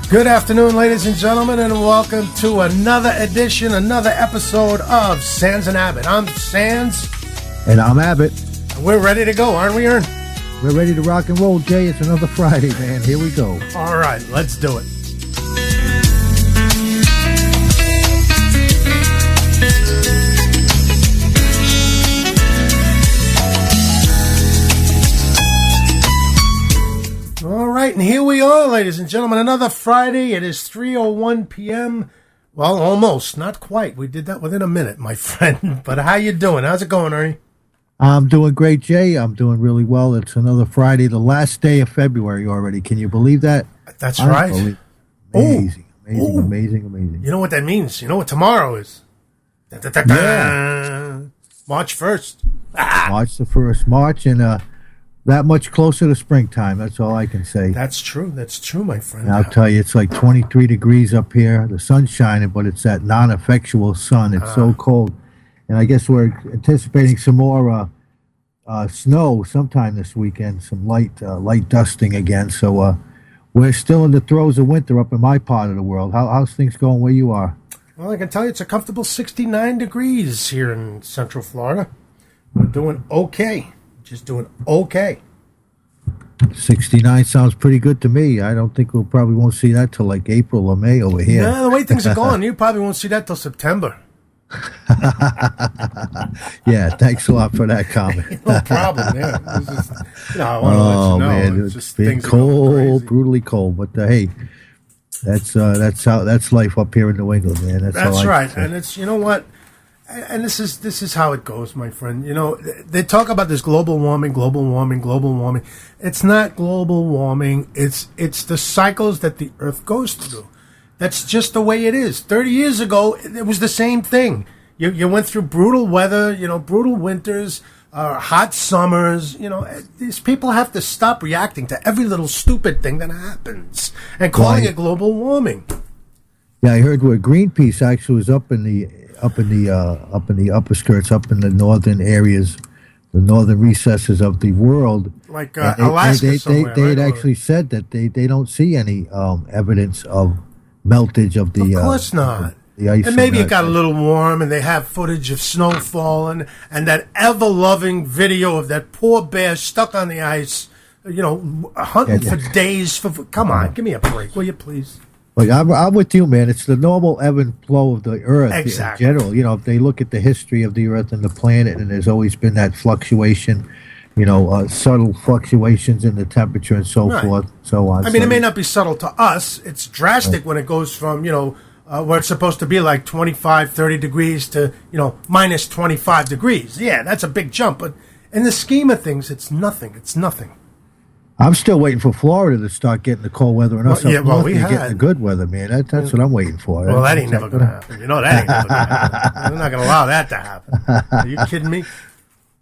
Good afternoon, ladies and gentlemen, and welcome to another edition, another episode of Sands and Abbott. I'm Sands. And I'm Abbott. And we're ready to go, aren't we, Ern? We're ready to rock and roll, Jay. It's another Friday, man. Here we go. All right, let's do it. All right, and here we are, ladies and gentlemen. Another Friday. It is 3:01 p.m. Well, almost. Not quite. We did that within a minute, my friend. But how you doing? How's it going, Ernie? I'm doing great, Jay. I'm doing really well. It's another Friday, the last day of February already. Can you believe that? That's right. Amazing. Amazing. You know what that means? You know what tomorrow is? Yeah. March 1st. March the 1st. March, and that much closer to springtime. That's all I can say. That's true, my friend. And I'll tell you, it's like 23 degrees up here. The sun's shining, but it's that non-effectual sun. It's so cold. And I guess we're anticipating some more snow sometime this weekend, some light dusting again. So we're still in the throes of winter up in my part of the world. How's things going where you are? Well, I can tell you it's a comfortable 69 degrees here in Central Florida. We're doing okay. Just doing okay. 69 sounds pretty good to me. I don't think probably won't see that till like April or May over here. Yeah, the way things are going, you probably won't see that till September. Yeah, thanks a lot for that comment. No problem. Yeah, I want to let you know. Man, it's been cold, brutally cold. But hey, that's life up here in New England, man. That's right, and it's you know what. And this is how it goes, my friend. You know, they talk about this global warming. It's not global warming. It's the cycles that the Earth goes through. That's just the way it is. 30 years ago, it was the same thing. You went through brutal weather, brutal winters, hot summers. These people have to stop reacting to every little stupid thing that happens and calling it global warming. Yeah, I heard where Greenpeace actually was up in the upper skirts, up in the northern areas, the northern recesses of the world. Like Alaska somewhere, they had actually said that they don't see any evidence of meltage of the... Of course not. The ice. And maybe it got a little warm, and they have footage of snowfall and that ever-loving video of that poor bear stuck on the ice, hunting for days. Come on, give me a break, will you please? Like I'm with you, man. It's the normal ebb and flow of the Earth in general. If they look at the history of the Earth and the planet, and there's always been that fluctuation, subtle fluctuations in the temperature and so forth, so on. I mean, it may not be subtle to us. It's drastic when it goes from, where it's supposed to be like 25, 30 degrees to, minus 25 degrees. Yeah, that's a big jump. But in the scheme of things, it's nothing. It's nothing. I'm still waiting for Florida to start getting the cold weather, and us we getting the good weather, man. That's what I'm waiting for. Well, that ain't never going to happen. That ain't never going to happen. We're not going to allow that to happen. Are you kidding me?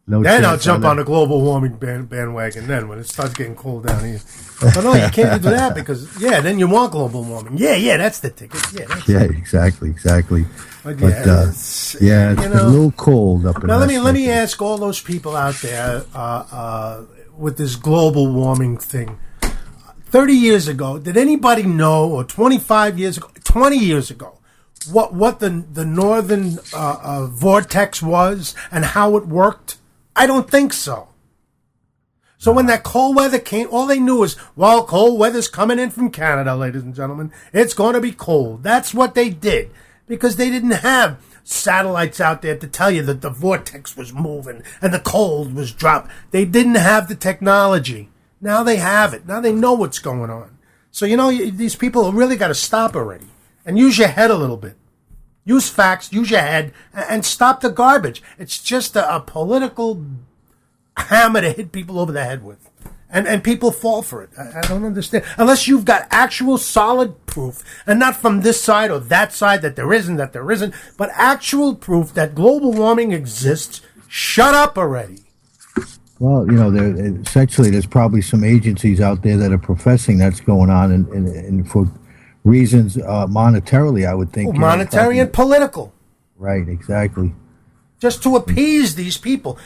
Then I'll jump on the global warming bandwagon then when it starts getting cold down here. But no, you can't do that because, then you want global warming. Yeah, that's the ticket. Exactly. But it's been a little cold up in now. Let me ask all those people out there with this global warming thing. 30 years ago, did anybody know, or 25 years ago, 20 years ago, what the northern vortex was and how it worked? I don't think so. So when that cold weather came, all they knew is, cold weather's coming in from Canada, ladies and gentlemen. It's going to be cold. That's what they did because they didn't have satellites out there to tell you that the vortex was moving and the cold was dropping. They didn't have the technology. Now they have it. Now they know what's going on. So, these people really got to stop already and use your head a little bit. Use facts, use your head, and stop the garbage. It's just a political hammer to hit people over the head with. And people fall for it. I don't understand. Unless you've got actual solid proof, and not from this side or that side that there isn't, but actual proof that global warming exists, shut up already. Well, there's probably some agencies out there that are professing that's going on, and for reasons monetarily, I would think. Monetary and political. Right, exactly. Just to appease these people.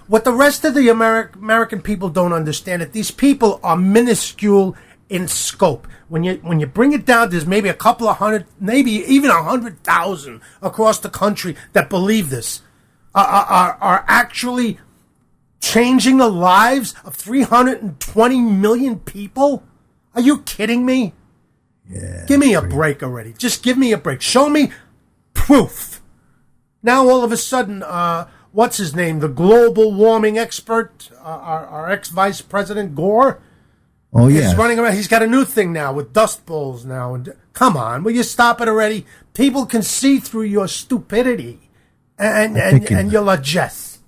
What the rest of the American people don't understand, that these people are minuscule in scope. When you bring it down, there's maybe a couple of hundred, maybe even 100,000 across the country that believe this, are actually changing the lives of 320 million people? Are you kidding me? Yeah. Give me a break already. Just give me a break. Show me proof. Now all of a sudden, what's his name? The global warming expert, our ex-vice president Gore. Oh yeah, he's running around. He's got a new thing now with dust bowls now. And come on, will you stop it already? People can see through your stupidity and your largesse.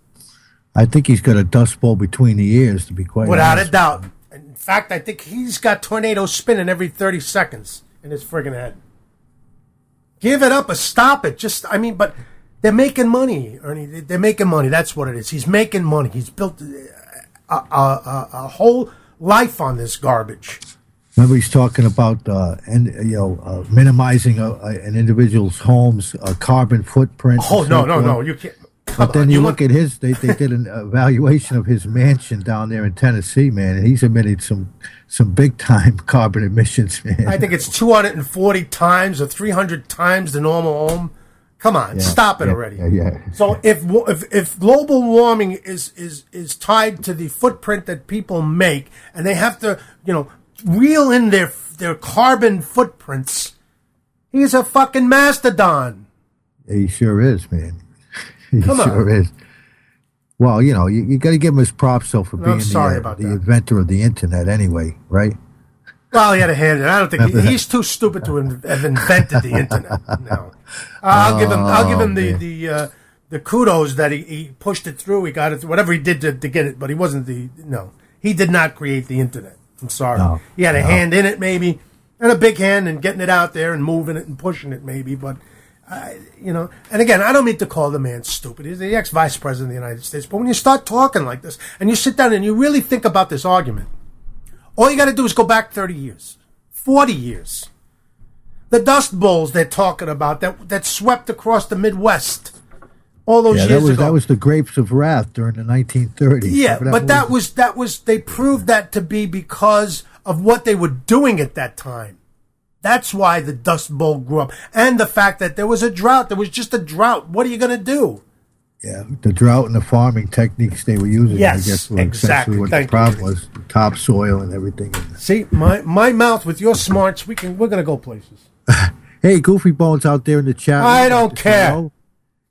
I think he's got a dust bowl between the ears, to be quite without honest. a doubt. In fact, I think he's got tornadoes spinning every 30 seconds in his friggin' head. Give it up or stop it. But they're making money, Ernie. They're making money. That's what it is. He's making money. He's built a whole life on this garbage. Remember, he's talking about minimizing an individual's home's carbon footprint. Oh no! You can't. But then you look at his. They did an evaluation of his mansion down there in Tennessee, man, and he's emitted some big time carbon emissions, man. I think it's 240 times or 300 times the normal home. Come on, stop it already. Yeah. So if global warming is tied to the footprint that people make, and they have to reel in their carbon footprints, he's a fucking mastodon. He sure is, man. He Come on. sure is. Well, you got to give him his props though for being the inventor of the internet, anyway, right? Well, he had a hand in it. I don't think he's too stupid to have invented the internet. No, I'll give him the kudos that he pushed it through. He got it, whatever he did to get it, but he wasn't he did not create the internet. I'm sorry. No, he had a hand in it, maybe, and a big hand in getting it out there and moving it and pushing it, maybe. But and again, I don't mean to call the man stupid. He's the ex-vice president of the United States. But when you start talking like this and you sit down and you really think about this argument, all you got to do is go back 30 years, 40 years. The dust bowls they're talking about that swept across the Midwest all those years ago. That was the grapes of wrath during the 1930s. Yeah, but that was they proved that to be because of what they were doing at that time. That's why the Dust Bowl grew up. And the fact that there was a drought. There was just a drought. What are you going to do? Yeah, the drought and the farming techniques they were using, yes, I guess, were exactly what the problem was. Topsoil and everything. See, my mouth with your smarts, we're going to go places. Hey, Goofy Bones out there in the chat. I don't care.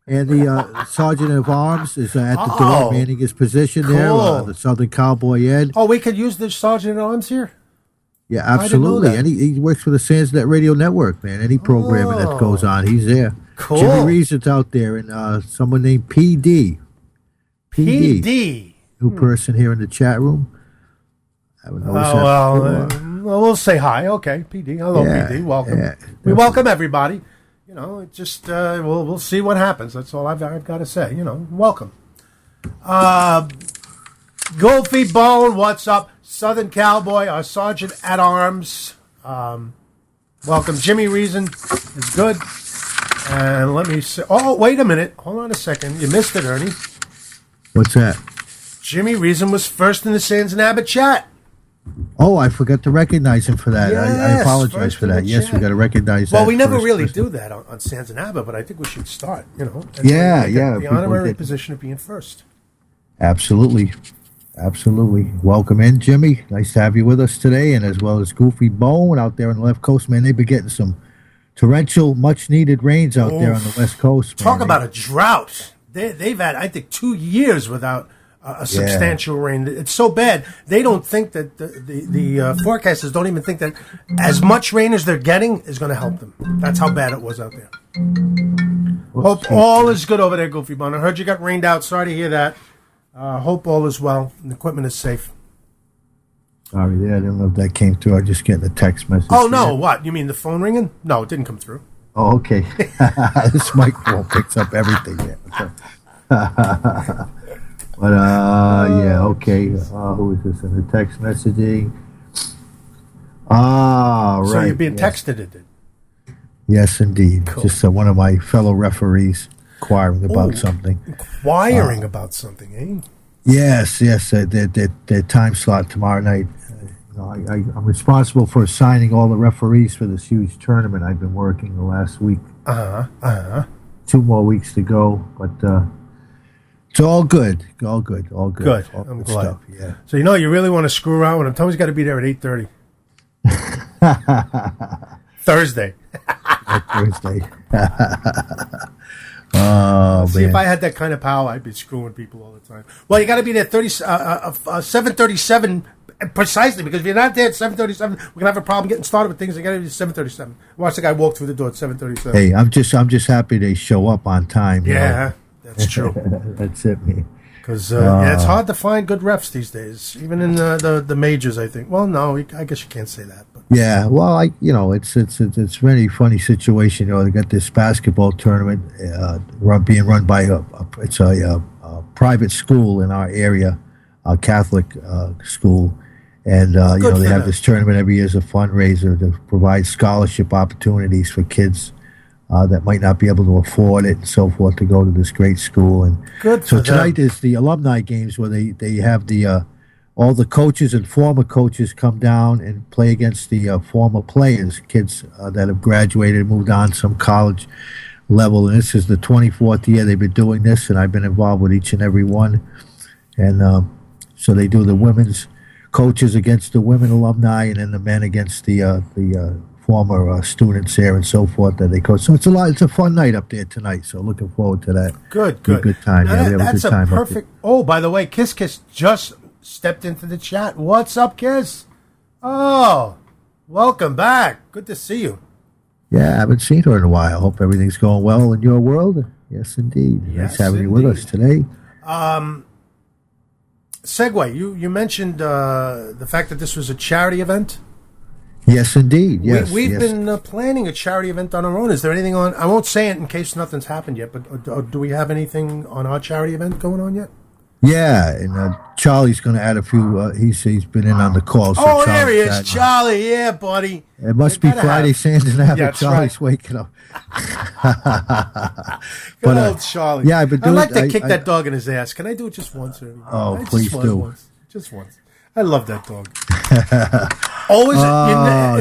And the Sergeant of Arms is at the door, manning his position there. The Southern Cowboy Ed. Oh, we could use the Sergeant of Arms here? Yeah, absolutely. And he works for the Sandsnet Radio Network, man. Any programming that goes on, he's there. Cool. Jimmy Reason's out there, and someone named PD. New person here in the chat room. I haven't noticed that well, we'll say hi. Okay, PD. Hello, PD. Welcome. Yeah, we welcome everybody. It just we'll see what happens. That's all I've got to say. Welcome. Goofy Bone, what's up? Southern Cowboy, our Sergeant at Arms. Welcome. Jimmy Reason is good. And let me say, wait a minute. Hold on a second. You missed it, Ernie. What's that? Jimmy Reason was first in the Sands and Abbott chat. Oh, I forgot to recognize him for that. Yes, I apologize for that. Yes, we got to recognize that. Well, we never really do that on Sands and Abbott, but I think we should start. The honorary position of being first. Absolutely. Welcome in, Jimmy. Nice to have you with us today, and as well as Goofy Bone out there on the left coast, man. They've been getting some torrential, much-needed rains out there on the west coast. Man. Talk about a drought. They've had, I think, 2 years without a substantial rain. It's so bad. They don't think that the forecasters don't even think that as much rain as they're getting is going to help them. That's how bad it was out there. Hope all is good over there, Goofy Bone. I heard you got rained out. Sorry to hear that. Hope all is well and the equipment is safe. Sorry, I don't know if that came through. I just getting a text message. Oh, no, what? You mean the phone ringing? No, it didn't come through. Oh, okay. This microphone picks up everything. But, okay. Who is this in the text messaging? Right. So you're being texted, it did? Yes, indeed. Cool. Just one of my fellow referees inquiring about something. Inquiring about something, eh? Yes. Their time slot tomorrow night. I'm responsible for assigning all the referees for this huge tournament. I've been working the last week. 2 more weeks to go, but it's all good. All good. Good. All I'm good glad. stuff, yeah. So you really want to screw around with him? Tell him he's got to be there at 8:30. Thursday. Thursday. Oh, See, man. if I had that kind of power, I'd be screwing people all the time. Well, you got to be there 7:37 precisely, because if you're not there at 7:37, we're gonna have a problem getting started with things. You got to be 7:37. Watch the guy walk through the door at 7:37. Hey, I'm just happy they show up on time. you know? Yeah, that's true. That's it, me. Because it's hard to find good refs these days, even in the majors. I think. Well, no, I guess you can't say that. But Yeah, well, it's a very funny situation. They got this basketball tournament being run by a private school in our area, a Catholic school, and they have this tournament every year as a fundraiser to provide scholarship opportunities for kids that might not be able to afford it and so forth to go to this great school. And good. so tonight is the alumni games where they have the all the coaches and former coaches come down and play against the former players, kids that have graduated and moved on some college level. And this is the 24th year they've been doing this, and I've been involved with each and every one. And so they do the women's coaches against the women alumni, and then the men against the former students here and so forth that they coach. So it's a fun night up there tonight. So looking forward to that. Good. Good time. Now Yeah, we have that's a good time up perfect. Oh, by the way, Kiss just stepped into the chat. What's up, Kiss? Oh, welcome back. Good to see you. there. Yeah, I haven't seen her in a while. Hope everything's going well in your world. Yes, indeed. Yes, nice having you with us today. Segue. You mentioned the fact that this was a charity event. Yes, indeed. Yes, We've yes. been planning a charity event on our own. Is there anything on? I won't say it in case nothing's happened yet. But do we have anything on our charity event going on yet? Yeah, and Charlie's going to add a few. He's been in on the call. So Oh, there he Charlie's is, adding- Charlie. Yeah, buddy. It must They be gotta Friday, have- Sands and Yeah, Abbott. that's Charlie's right. waking up. Good But, old Charlie. yeah, I've been I'd doing- like to kick I- that dog in his ass. Can I do it just once? Oh, I just please want it do. Once. Just once. I love that dog. Always,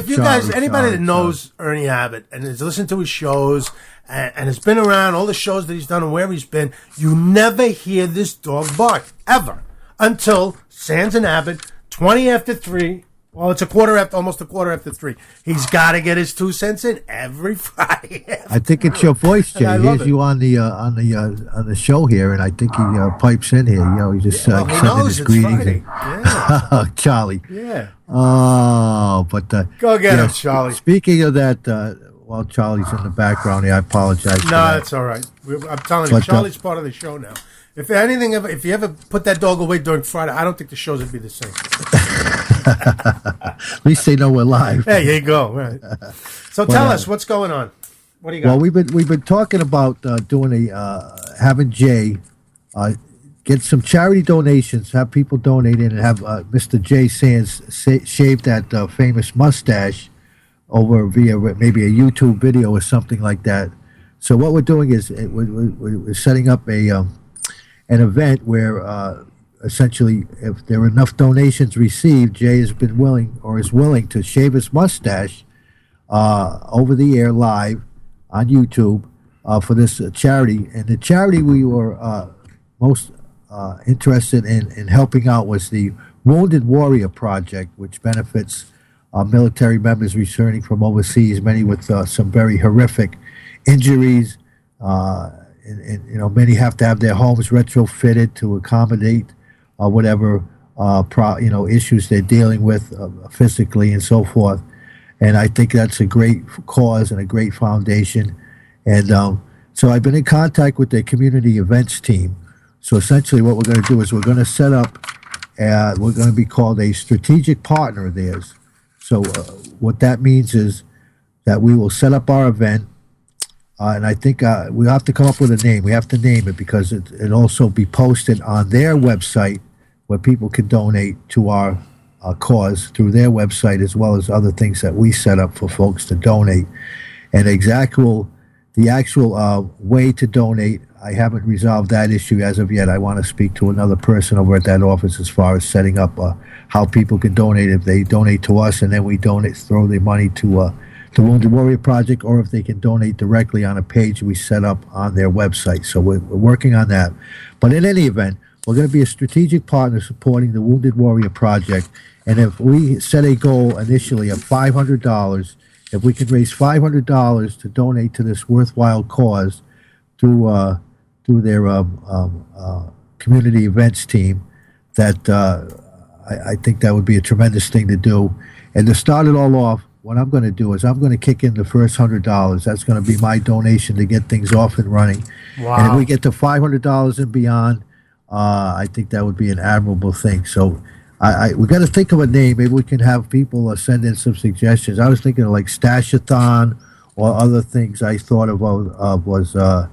if you guys, Charlie, anybody that Charlie, knows Ernie Abbott and has listened to his shows and has been around all the shows that he's done and wherever he's been, you never hear this dog bark ever until Sands and Abbott, 20 after 3. Well, it's almost a quarter after 3. He's got to get his 2 cents in every Friday. I think it's your voice, Jay. I love Here's it. you on the show here, and I think he pipes in here. He just Well, he sending knows his it's greetings. Friday. Yeah. Charlie. Yeah. Oh, but Go get him, Charlie. Speaking of that, while Charlie's in the background here, I apologize. for No, that. that's all right. I'm telling you, But, Charlie's part of the show now. If if you ever put that dog away during Friday, I don't think the shows would be the same. At least they know we're live. Hey, here you go. Right. So tell us what's going on. What do you got? Well, we've been talking about doing having Jay get some charity donations, have people donate in, and have Mr. Jay Sands shave that famous mustache over via maybe a YouTube video or something like that. So what we're doing is we're setting up an event where essentially, if there are enough donations received, Jay has been is willing to shave his mustache over the air live on YouTube for this charity. And the charity we were most interested in helping out was the Wounded Warrior Project, which benefits military members returning from overseas, many with some very horrific injuries. And many have to have their homes retrofitted to accommodate whatever issues they're dealing with physically and so forth. And I think that's a great cause and a great foundation. And so I've been in contact with the community events team. So essentially what we're going to do is we're going to set up, we're going to be called a strategic partner of theirs. So what that means is that we will set up our event, and I think we have to come up with a name. We have to name it because it'll also be posted on their website where people can donate to our cause through their website, as well as other things that we set up for folks to donate. And the actual way to donate, I haven't resolved that issue as of yet. I want to speak to another person over at that office as far as setting up how people can donate. If they donate to us and then we throw the money to the Wounded Warrior Project, or if they can donate directly on a page we set up on their website. So we're working on that. But in any event, we're going to be a strategic partner supporting the Wounded Warrior Project. And if we set a goal initially of $500, if we can raise $500 to donate to this worthwhile cause through their community events team, that I think that would be a tremendous thing to do. And to start it all off, what I'm going to do is I'm going to kick in the first $100. That's going to be my donation to get things off and running. Wow. And if we get to $500 and beyond, I think that would be an admirable thing. So we got to think of a name. Maybe we can have people send in some suggestions. I was thinking of like Stash-a-thon or other things. I thought of was the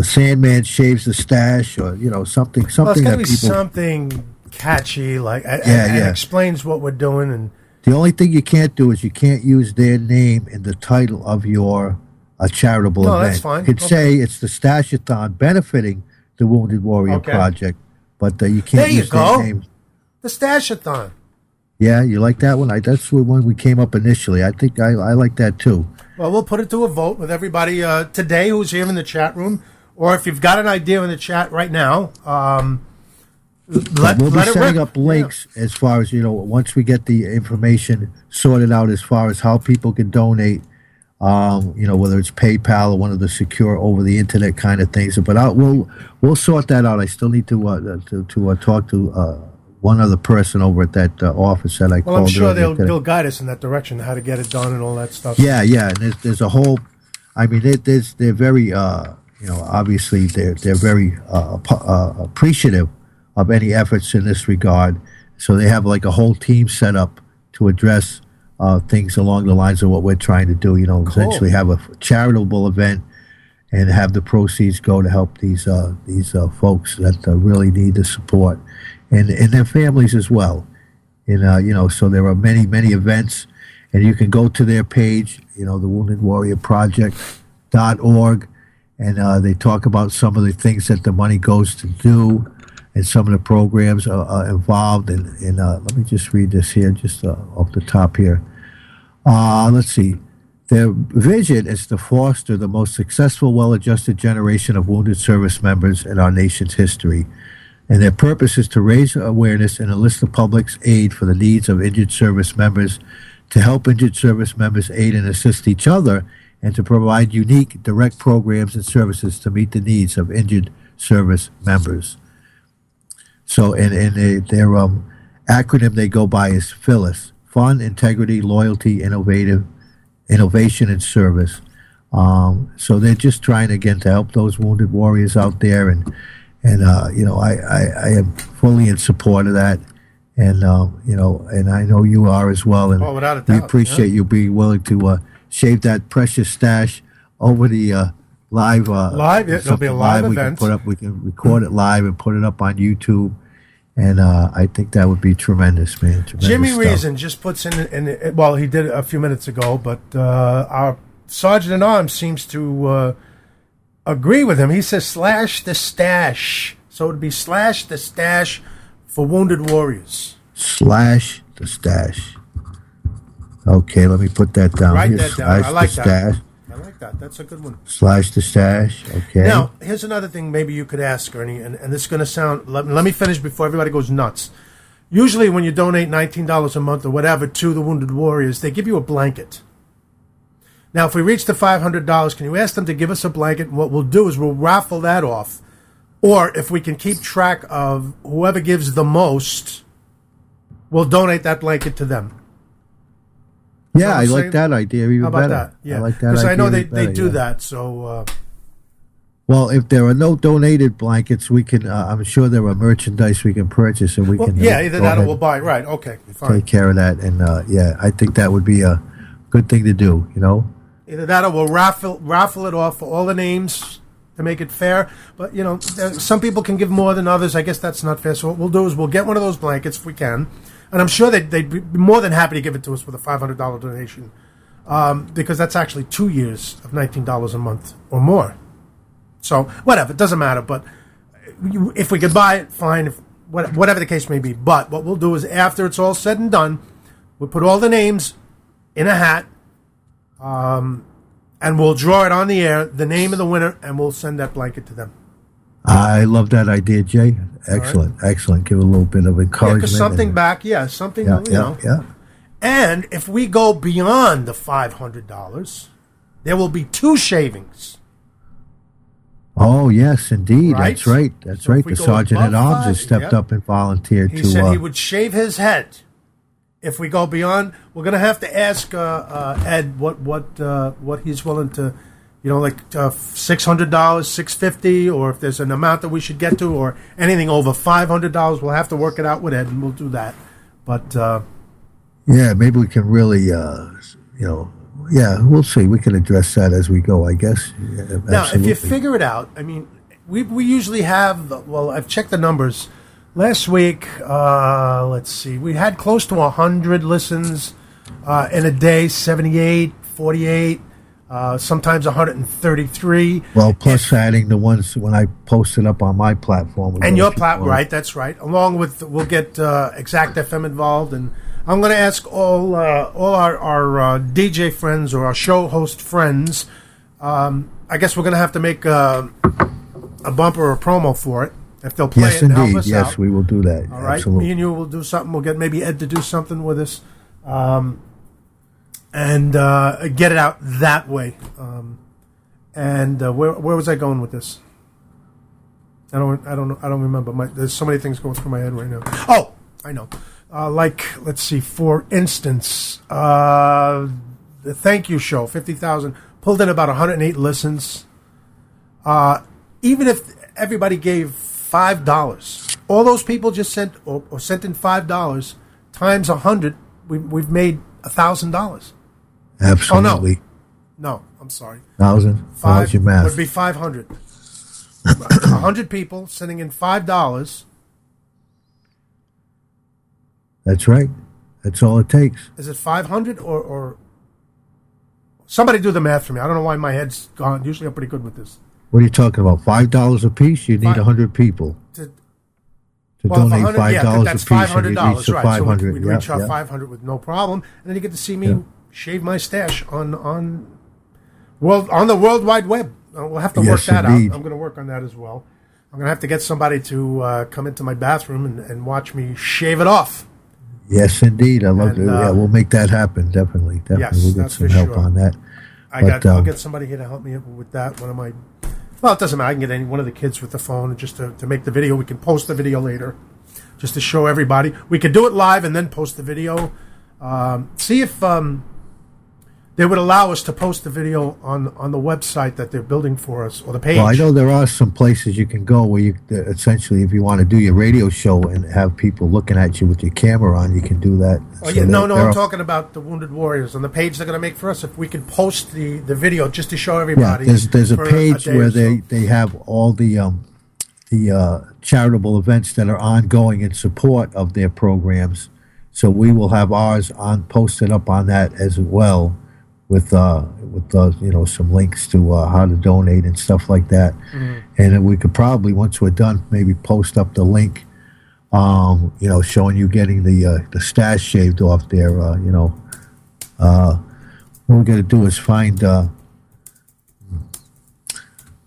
Sandman shaves the stash, or something. Well, it's got to that be people, something catchy, like yeah. explains what we're doing. And the only thing you can't do is you can't use their name in the title of your charitable event. That's fine. You could say it's the Stash-a-thon benefiting the Wounded Warrior Project, but you can't use their name. The Stash-a-thon. Yeah, you like that one? That's the one we came up initially. I think I like that too. Well, we'll put it to a vote with everybody today who's here in the chat room, or if you've got an idea in the chat right now, we'll be setting up links as far as, once we get the information sorted out as far as how people can donate, whether it's PayPal or one of the secure over the internet kind of things. But we'll sort that out. I still need to talk to one other person over at that office that I called. Well, I'm sure they'll guide us in that direction, how to get it done and all that stuff. Yeah. And there's a whole. I mean, they're very, obviously they're very appreciative of any efforts in this regard. So they have like a whole team set up to address things along the lines of what we're trying to do. Cool. Essentially have a charitable event and have the proceeds go to help these folks that really need the support. And their families as well. And, so there are many events, and you can go to their page, the Wounded Warrior Project.org, and they talk about some of the things that the money goes to do and some of the programs are involved. And let me just read this here, just off the top here. Let's see. Their vision is to foster the most successful, well-adjusted generation of wounded service members in our nation's history. And their purpose is to raise awareness and enlist the public's aid for the needs of injured service members, to help injured service members aid and assist each other, and to provide unique, direct programs and services to meet the needs of injured service members. So, and their acronym they go by is PHYLIS: Fun, Integrity, Loyalty, Innovation, and Service. So they're just trying, again, to help those wounded warriors out there, and I am fully in support of that, and and I know you are as well, and without a doubt, we appreciate you being willing to shave that precious stash over the live. There'll be a live event. We can record it live and put it up on YouTube, and I think that would be tremendous, man. Tremendous Jimmy stuff. Reason just puts in. Well, he did a few minutes ago, but our Sergeant at Arms seems to agree with him. He says slash the stash. So it would be slash the stash for Wounded Warriors. Slash the stash. Okay, let me put that down. Write here. that down. I like that. Stash. I like that. That's a good one. Slash the stash. Okay. Now, here's another thing maybe you could ask, Ernie, and this is going to sound... Let me finish before everybody goes nuts. Usually when you donate $19 a month or whatever to the Wounded Warriors, they give you a blanket. Now, if we reach the $500, can you ask them to give us a blanket? And what we'll do is we'll raffle that off. Or if we can keep track of whoever gives the most, we'll donate that blanket to them. Yeah, I like that idea even better. How about that? Yeah, I like that because I know idea they do yeah. that. So, well, if there are no donated blankets, we can. I'm sure there are merchandise we can purchase, and we can. Yeah, either that or we'll buy. Right? Okay, fine. Take care of that, and yeah, I think that would be a good thing to do. Either that or we'll raffle it off for all the names to make it fair. But, some people can give more than others. I guess that's not fair. So what we'll do is we'll get one of those blankets if we can. And I'm sure they'd be more than happy to give it to us with a $500 donation. Because that's actually 2 years of $19 a month or more. So whatever, it doesn't matter. But if we could buy it, fine. If, whatever the case may be. But what we'll do is after it's all said and done, we'll put all the names in a hat, and we'll draw it on the air, the name of the winner, and we'll send that blanket to them. I love that idea, Jay. Excellent, excellent. Give a little bit of encouragement. Because something back, something, Yeah. And if we go beyond the $500, there will be 2 shavings. Oh, yes, indeed. Right? That's right. That's right. The Sergeant at Arms has stepped up and volunteered he to... He said he would shave his head. If we go beyond, we're going to have to ask Ed what he's willing to, like $600, $650, or if there's an amount that we should get to, or anything over $500. We'll have to work it out with Ed, and we'll do that. But yeah, maybe we can really, we'll see. We can address that as we go, I guess. Yeah, now, if you figure it out, I mean, we usually have. Well, I've checked the numbers. Last week, let's see, we had close to 100 listens in a day, 78, 48, sometimes 133. Well, plus adding the ones when I posted up on my platform. And your platform, right, that's right. Along with, we'll get Exact FM involved, and I'm going to ask all our DJ friends or our show host friends, I guess we're going to have to make a bumper or a promo for it. If they'll play it and help us out. Yes, we will do that. All right, absolutely. Me and you will do something. We'll get maybe Ed to do something with us, and get it out that way. Where was I going with this? I don't remember. There's so many things going through my head right now. Oh, I know. Let's see. For instance, the Thank You Show, 50,000 pulled in about 108 listens. Even if everybody gave $5. All those people just sent or sent in $5 times 100. We've made $1,000. Absolutely. Oh, no, I'm sorry. 1,000. How's your math? Would be 500. 100 people sending in $5. That's right. That's all it takes. Is it 500 or somebody do the math for me? I don't know why my head's gone. Usually I'm pretty good with this. What are you talking about? $5 a piece? You need 100 people to donate $5 that's a piece. $500, right? 500. So we'd reach out 500 with no problem, and then you get to see me shave my stash on the World Wide Web. We'll have to work that indeed. out. I'm going to work on that as well. I'm going to have to get somebody to come into my bathroom and watch me shave it off. Yes, indeed. I love it. Yeah, we'll make that happen. Definitely. Yes, we'll get some help on that. I'll get somebody here to help me with that. Well, it doesn't matter. I can get one of the kids with the phone just to make the video. We can post the video later just to show everybody. We could do it live and then post the video. See if they would allow us to post the video on the website that they're building for us, or the page. Well, I know there are some places you can go where you essentially, if you want to do your radio show and have people looking at you with your camera on, you can do that. Oh, yeah, I'm talking about the Wounded Warriors on the page they're going to make for us. If we can post the video just to show everybody. Yeah, there's a page where they have all the charitable events that are ongoing in support of their programs. So we will have ours posted up on that as well, with some links to how to donate and stuff like that. Mm-hmm. And then we could probably, once we're done, maybe post up the link, showing you getting the stash shaved off there. What we're going to do is find.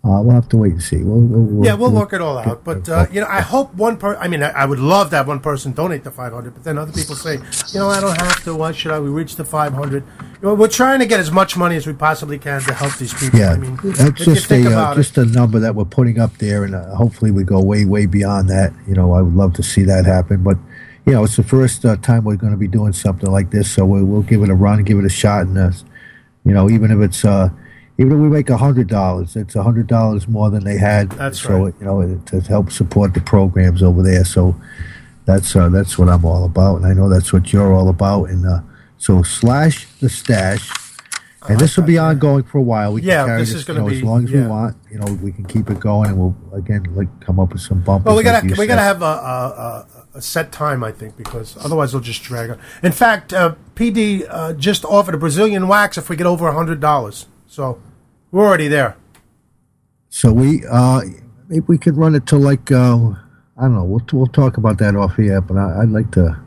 We'll have to wait and see. We'll work it all out. But I hope one person. I mean, I would love to have one person donate the $500. But then other people say, I don't have to. Why should I? We reach the $500. We're trying to get as much money as we possibly can to help these people. Yeah, I mean, that's just a number that we're putting up there, and hopefully we go way, way beyond that. I would love to see that happen. But it's the first time we're going to be doing something like this, so we'll give it a run, give it a shot, and even if it's. Even if we make $100, it's $100 more than they had. That's right. So to help support the programs over there. So that's what I'm all about, and I know that's what you're all about. And so slash the stash, and this will be ongoing for a while. We can carry this is going to be as long as we want. We can keep it going, and we'll again come up with some bumpers. Well, we gotta have a set time, I think, because otherwise they'll just drag on. In fact, PD just offered a Brazilian wax if we get over $100. So we're already there. So maybe we could run it to like I don't know. We'll talk about that off here, but I'd like to,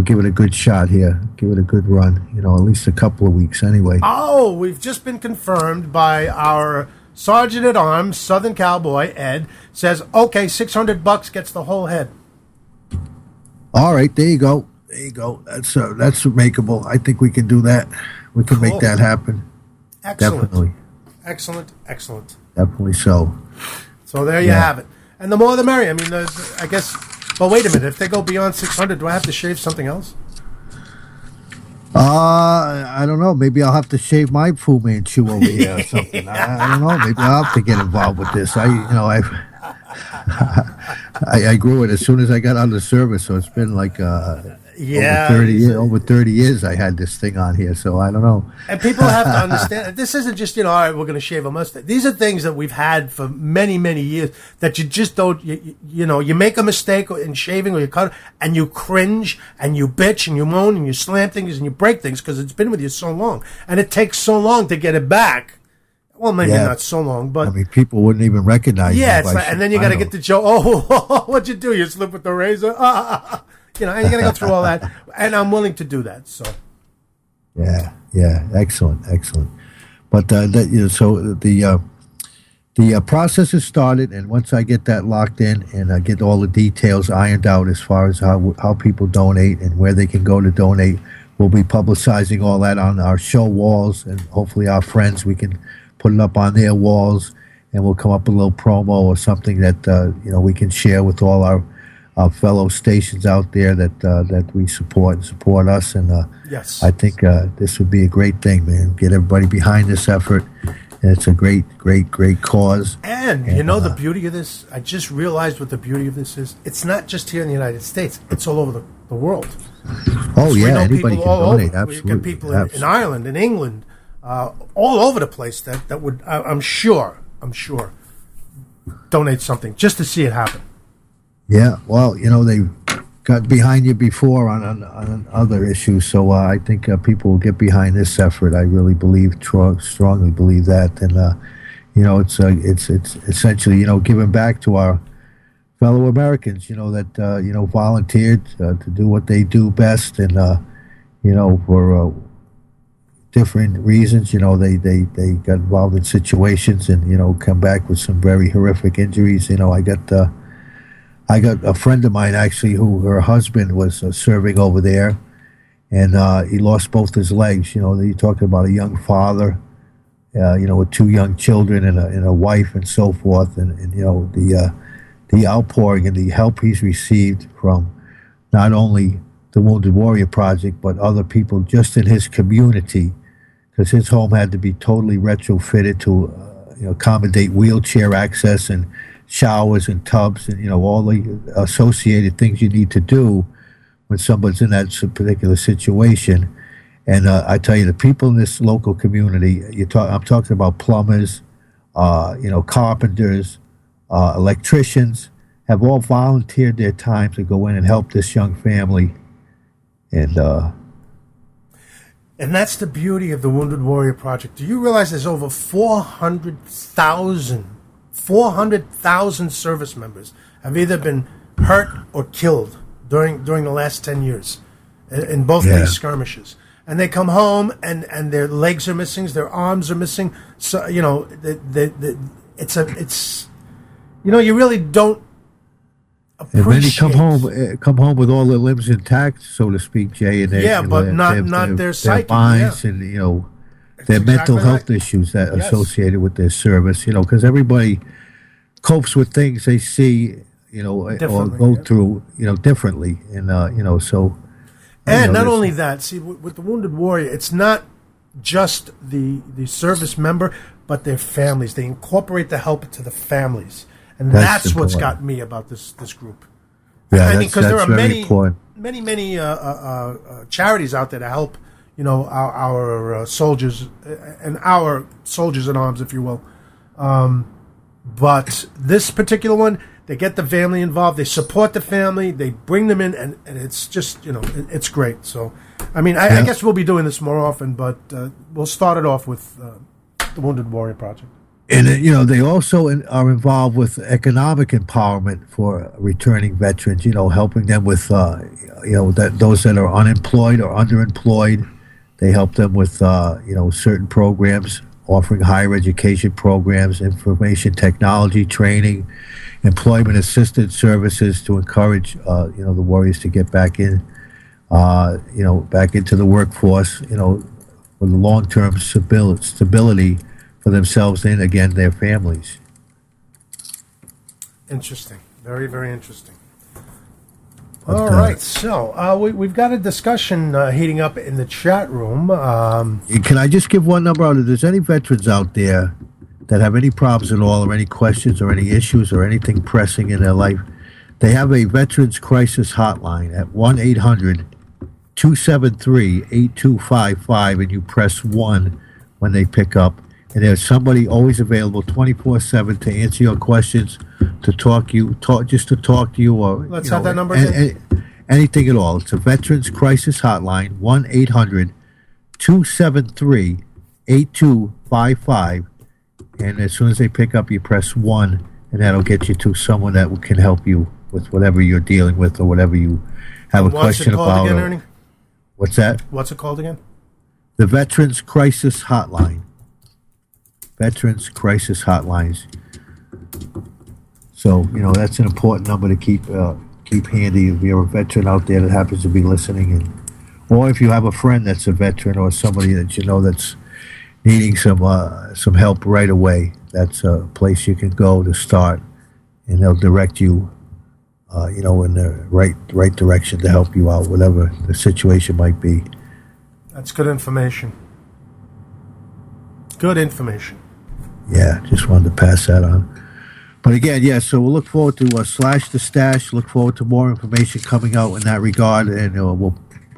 give it a good shot here, give it a good run. At least a couple of weeks anyway. Oh, we've just been confirmed by our Sergeant at Arms, Southern Cowboy Ed, says okay, $600 gets the whole head. All right, there you go. That's makeable. I think we can do that. We can make that happen. Excellent. Definitely. Excellent. Definitely so. So there you have it. And the more the merrier. I mean, I guess. Well, wait a minute. If they go beyond 600, do I have to shave something else? I don't know. Maybe I'll have to shave my Fu Manchu over here or something. I don't know. Maybe I'll have to get involved with this. I grew it as soon as I got out of the service, so it's been like over 30 years I had this thing on here, so I don't know. And people have to understand, this isn't just, all right, we're going to shave a mustache. These are things that we've had for many, many years that you just don't, you make a mistake in shaving or you cut, and you cringe, and you bitch, and you moan, and you slam things, and you break things because it's been with you so long. And it takes so long to get it back. Well, maybe not so long, but... I mean, people wouldn't even recognize you. Yeah, it's right. And then you got to get the joke, what'd you do? You slip with the razor? And you got to go through all that. And I'm willing to do that, so... Yeah, excellent. But, so the process is started, and once I get that locked in and I get all the details ironed out as far as how people donate and where they can go to donate, we'll be publicizing all that on our show walls, and hopefully our friends, we can put it up on their walls, and we'll come up with a little promo or something that we can share with all our fellow stations out there that we support us. And yes, I think this would be a great thing, man. Get everybody behind this effort, and it's a great cause. And the beauty of this, I just realized what the beauty of this is. It's not just here in the United States; it's all over the world. Oh yeah, anybody can donate. Absolutely, we get people in Ireland, in England. All over the place that would I'm sure donate something just to see it happen. Yeah, well, they got behind you before on other issues, so I think people will get behind this effort. I really strongly believe that, and it's essentially giving back to our fellow Americans, that volunteered to do what they do best, and for different reasons, they got involved in situations and come back with some very horrific injuries. I got a friend of mine actually who her husband was serving over there, and he lost both his legs. You're talking about a young father, with two young children and a wife and so forth, and the outpouring and the help he's received from not only the Wounded Warrior Project but other people just in his community, because his home had to be totally retrofitted to accommodate wheelchair access and showers and tubs and all the associated things you need to do when someone's in that particular situation. And I tell you, the people in this local community, I'm talking about plumbers, carpenters, electricians, have all volunteered their time to go in and help this young family. And that's the beauty of the Wounded Warrior Project. Do you realize there's over 400,000 service members have either been hurt or killed during the last 10 years in both these skirmishes. And they come home and their legs are missing, their arms are missing. So, it's you really don't and then you come home with all their limbs intact, so to speak, Jay, and but not their psyche, minds, and their mental health issues that associated with their service. Because everybody copes with things they see, or go through, differently, and so. And not only that, see, with the Wounded Warrior, it's not just the service member, but their families. They incorporate the help to the families. And that's what's got me about this group. Yeah, I mean, because there are many charities out there to help, our soldiers and our soldiers in arms, if you will. But this particular one, they get the family involved. They support the family. They bring them in, and it's just, it's great. So, I mean, I guess we'll be doing this more often, but we'll start it off with the Wounded Warrior Project. And they also are involved with economic empowerment for returning veterans. Helping them with those that are unemployed or underemployed. They help them with certain programs, offering higher education programs, information technology training, employment assistance services to encourage the warriors to get back in, back into the workforce. With long-term stability for themselves and again their families. Interesting, very, very interesting. All right, so we've got a discussion heating up in the chat room. Can I just give one number out? If there's any veterans out there that have any problems at all, or any questions, or any issues, or anything pressing in their life, they have a Veterans Crisis Hotline at 1-800-273-8255, and you press 1 when they pick up. And there's somebody always available 24/7 to answer your questions, to talk to you, or let's have that number again. Anything at all. It's a Veterans Crisis Hotline, 1-800-273-8255. And as soon as they pick up, you press 1, and that'll get you to someone that can help you with whatever you're dealing with or whatever you have a question about. Again, Ernie? What's that? What's it called again? The Veterans Crisis Hotline. Veterans Crisis Hotlines. So, that's an important number to keep handy if you're a veteran out there that happens to be listening, or if you have a friend that's a veteran or somebody that that's needing some help right away. That's a place you can go to start, and they'll direct you, in the right direction to help you out, whatever the situation might be. That's good information. Good information. Yeah, just wanted to pass that on. But again, so we'll look forward to Slash the Stash. Look forward to more information coming out in that regard, and we'll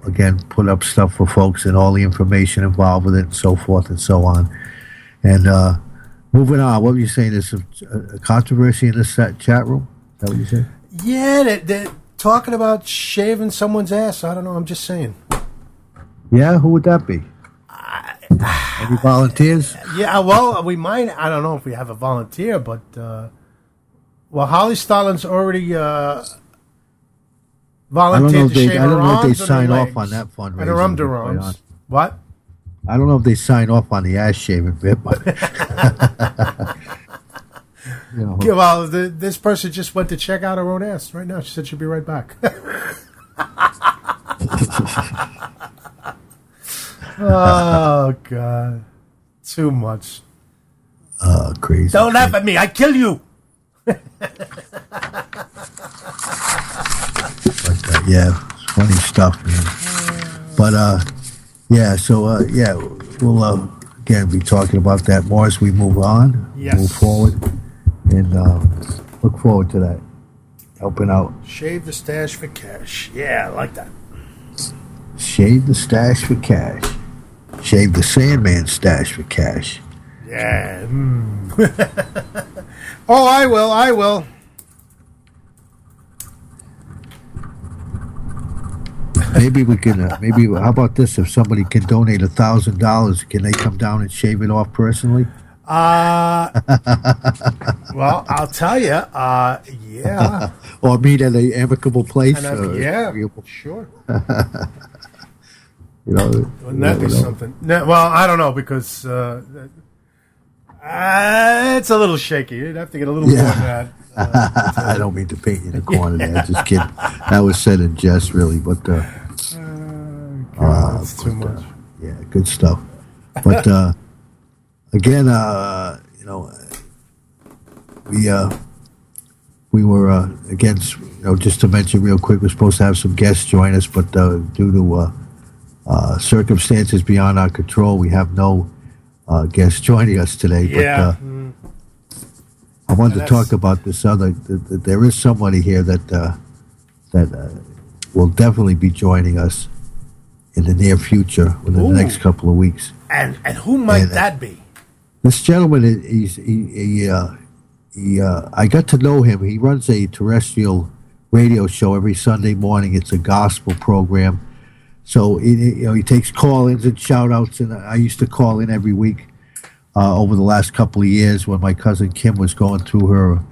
again put up stuff for folks and all the information involved with it, and so forth and so on. And moving on, what were you saying? There's a controversy in this chat room? Is that what you said? Yeah, they're talking about shaving someone's ass. I don't know. I'm just saying. Yeah, who would that be? Any volunteers? Yeah, well, we might. I don't know if we have a volunteer, but Holly Stalin's already volunteered to shave her arms. I don't know if they and sign her off legs on that fundraiser. And her underarms. What? I don't know if they sign off on the ass shaving bit, but Yeah, well, this person just went to check out her own ass right now. She said she'll be right back. Oh, God. Too much. Oh, crazy. Don't laugh at me. I kill you. But, yeah, it's funny stuff, man. But, we'll, again, be talking about that more as we move on, move forward, and look forward to that, helping out. Shave the stash for cash. Yeah, I like that. Shave the stash for cash. Shave the Sandman stash for cash. Yeah. Oh, I will. Maybe we can. How about this? If somebody can donate $1,000, can they come down and shave it off personally? Well, I'll tell you. Yeah. Or meet at an amicable place. Sure. Wouldn't that be something? No, well, I don't know, because it's a little shaky. You'd have to get a little more than that. I don't mean to paint you in a corner there. Just kidding. That was said in jest, really. But that's too much. Yeah, good stuff. But again, we were again, just to mention real quick, we're supposed to have some guests join us, but due to circumstances beyond our control, we have no guests joining us today. Yeah. But I wanted to talk about this other. There is somebody here that will definitely be joining us in the near future, within the next couple of weeks. And who might that be? This gentleman, I got to know him. He runs a terrestrial radio show every Sunday morning. It's a gospel program. So he takes call-ins and shout-outs, and I used to call in every week. over the last couple of years when my cousin Kim was going through her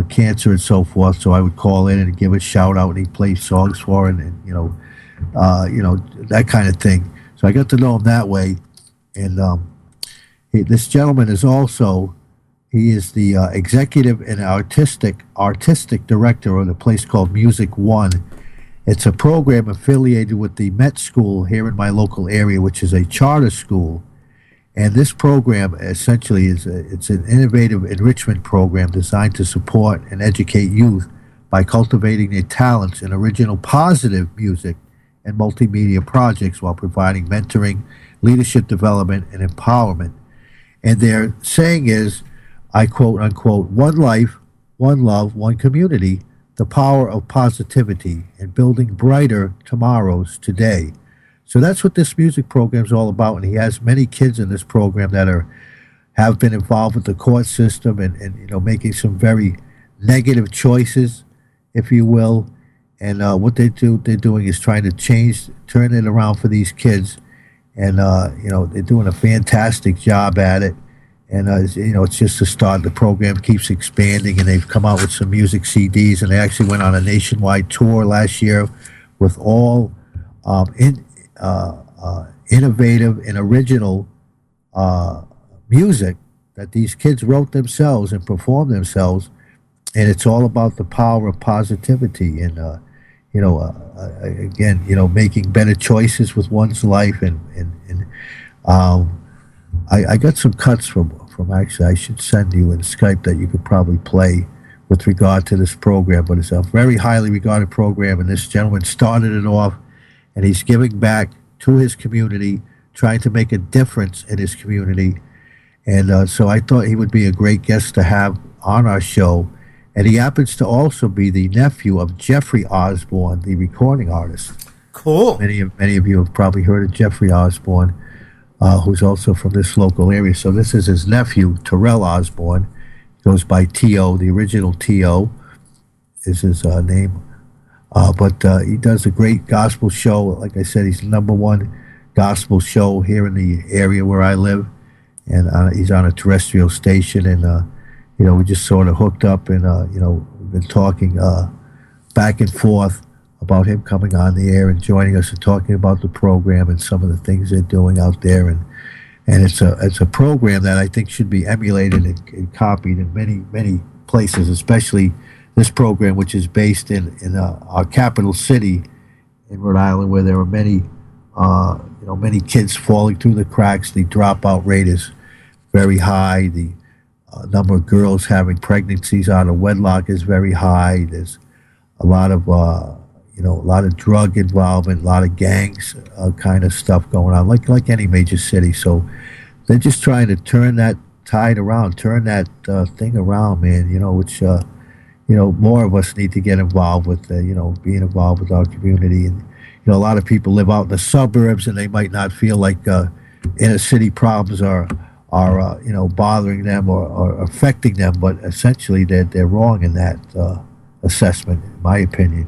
cancer and so forth. So I would call in and give a shout out, and he'd play songs for her, and that kind of thing. So I got to know him that way. And this gentleman is also, he is the executive and artistic director of a place called Music One. It's a program affiliated with the Met School here in my local area, which is a charter school. And this program essentially it's an innovative enrichment program designed to support and educate youth by cultivating their talents in original positive music and multimedia projects while providing mentoring, leadership development, and empowerment. And their saying is, I quote unquote, one life, one love, one community, the power of positivity and building brighter tomorrows today. So that's what this music program is all about. And he has many kids in this program that have been involved with the court system and making some very negative choices, if you will. And what they're doing is trying to turn it around for these kids. And, they're doing a fantastic job at it. And, it's just the start. The program keeps expanding, and they've come out with some music CDs. And they actually went on a nationwide tour last year with all innovative and original music that these kids wrote themselves and performed themselves. And it's all about the power of positivity and, making better choices with one's life. I got some cuts from actually, I should send you in Skype that you could probably play with regard to this program. But it's a very highly regarded program, and this gentleman started it off, and he's giving back to his community, trying to make a difference in his community. And so I thought he would be a great guest to have on our show. And he happens to also be the nephew of Jeffrey Osborne, the recording artist. Cool. Many of you have probably heard of Jeffrey Osborne, who's also from this local area. So this is his nephew, Terrell Osborne. He goes by T.O., the original T.O. is his name. But he does a great gospel show. Like I said, he's the #1 gospel show here in the area where I live. And he's on a terrestrial station. And, we just sort of hooked up and, we've been talking back and forth about him coming on the air and joining us and talking about the program and some of the things they're doing out there. And it's a program that I think should be emulated and copied in many places, especially this program, which is based in our capital city in Rhode Island, where there are many kids falling through the cracks. The dropout rate is very high. The number of girls having pregnancies out of wedlock is very high. There's a lot of drug involvement, a lot of gangs kind of stuff going on, like any major city. So they're just trying to turn that tide around, turn that thing around, man. Which more of us need to get involved with, being involved with our community. And a lot of people live out in the suburbs, and they might not feel like inner city problems are bothering them or affecting them, but essentially they're wrong in that assessment, in my opinion.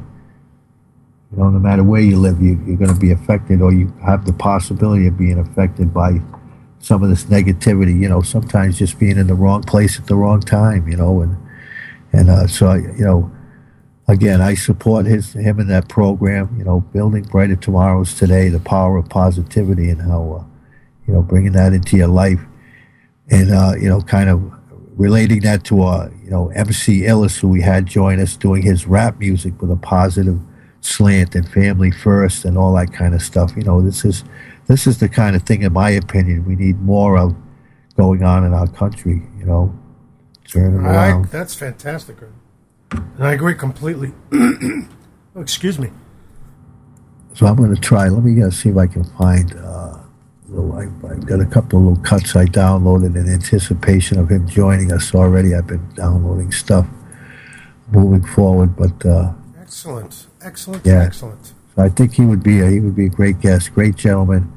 No matter where you live, you're going to be affected, or you have the possibility of being affected by some of this negativity. Sometimes just being in the wrong place at the wrong time. So again, I support him in that program. Building brighter tomorrows today, the power of positivity, and how bringing that into your life. And, kind of relating that to, MC Illis, who we had join us doing his rap music with a positive slant and family first and all that kind of stuff. This is the kind of thing, in my opinion, we need more of going on in our country, turning around. That's fantastic. And I agree completely. Oh, excuse me. So I'm going to try. Let me see if I can find... I've got a couple of little cuts I downloaded in anticipation of him joining us already. I've been downloading stuff moving forward, but excellent. So I think he would be a great guest, great gentleman.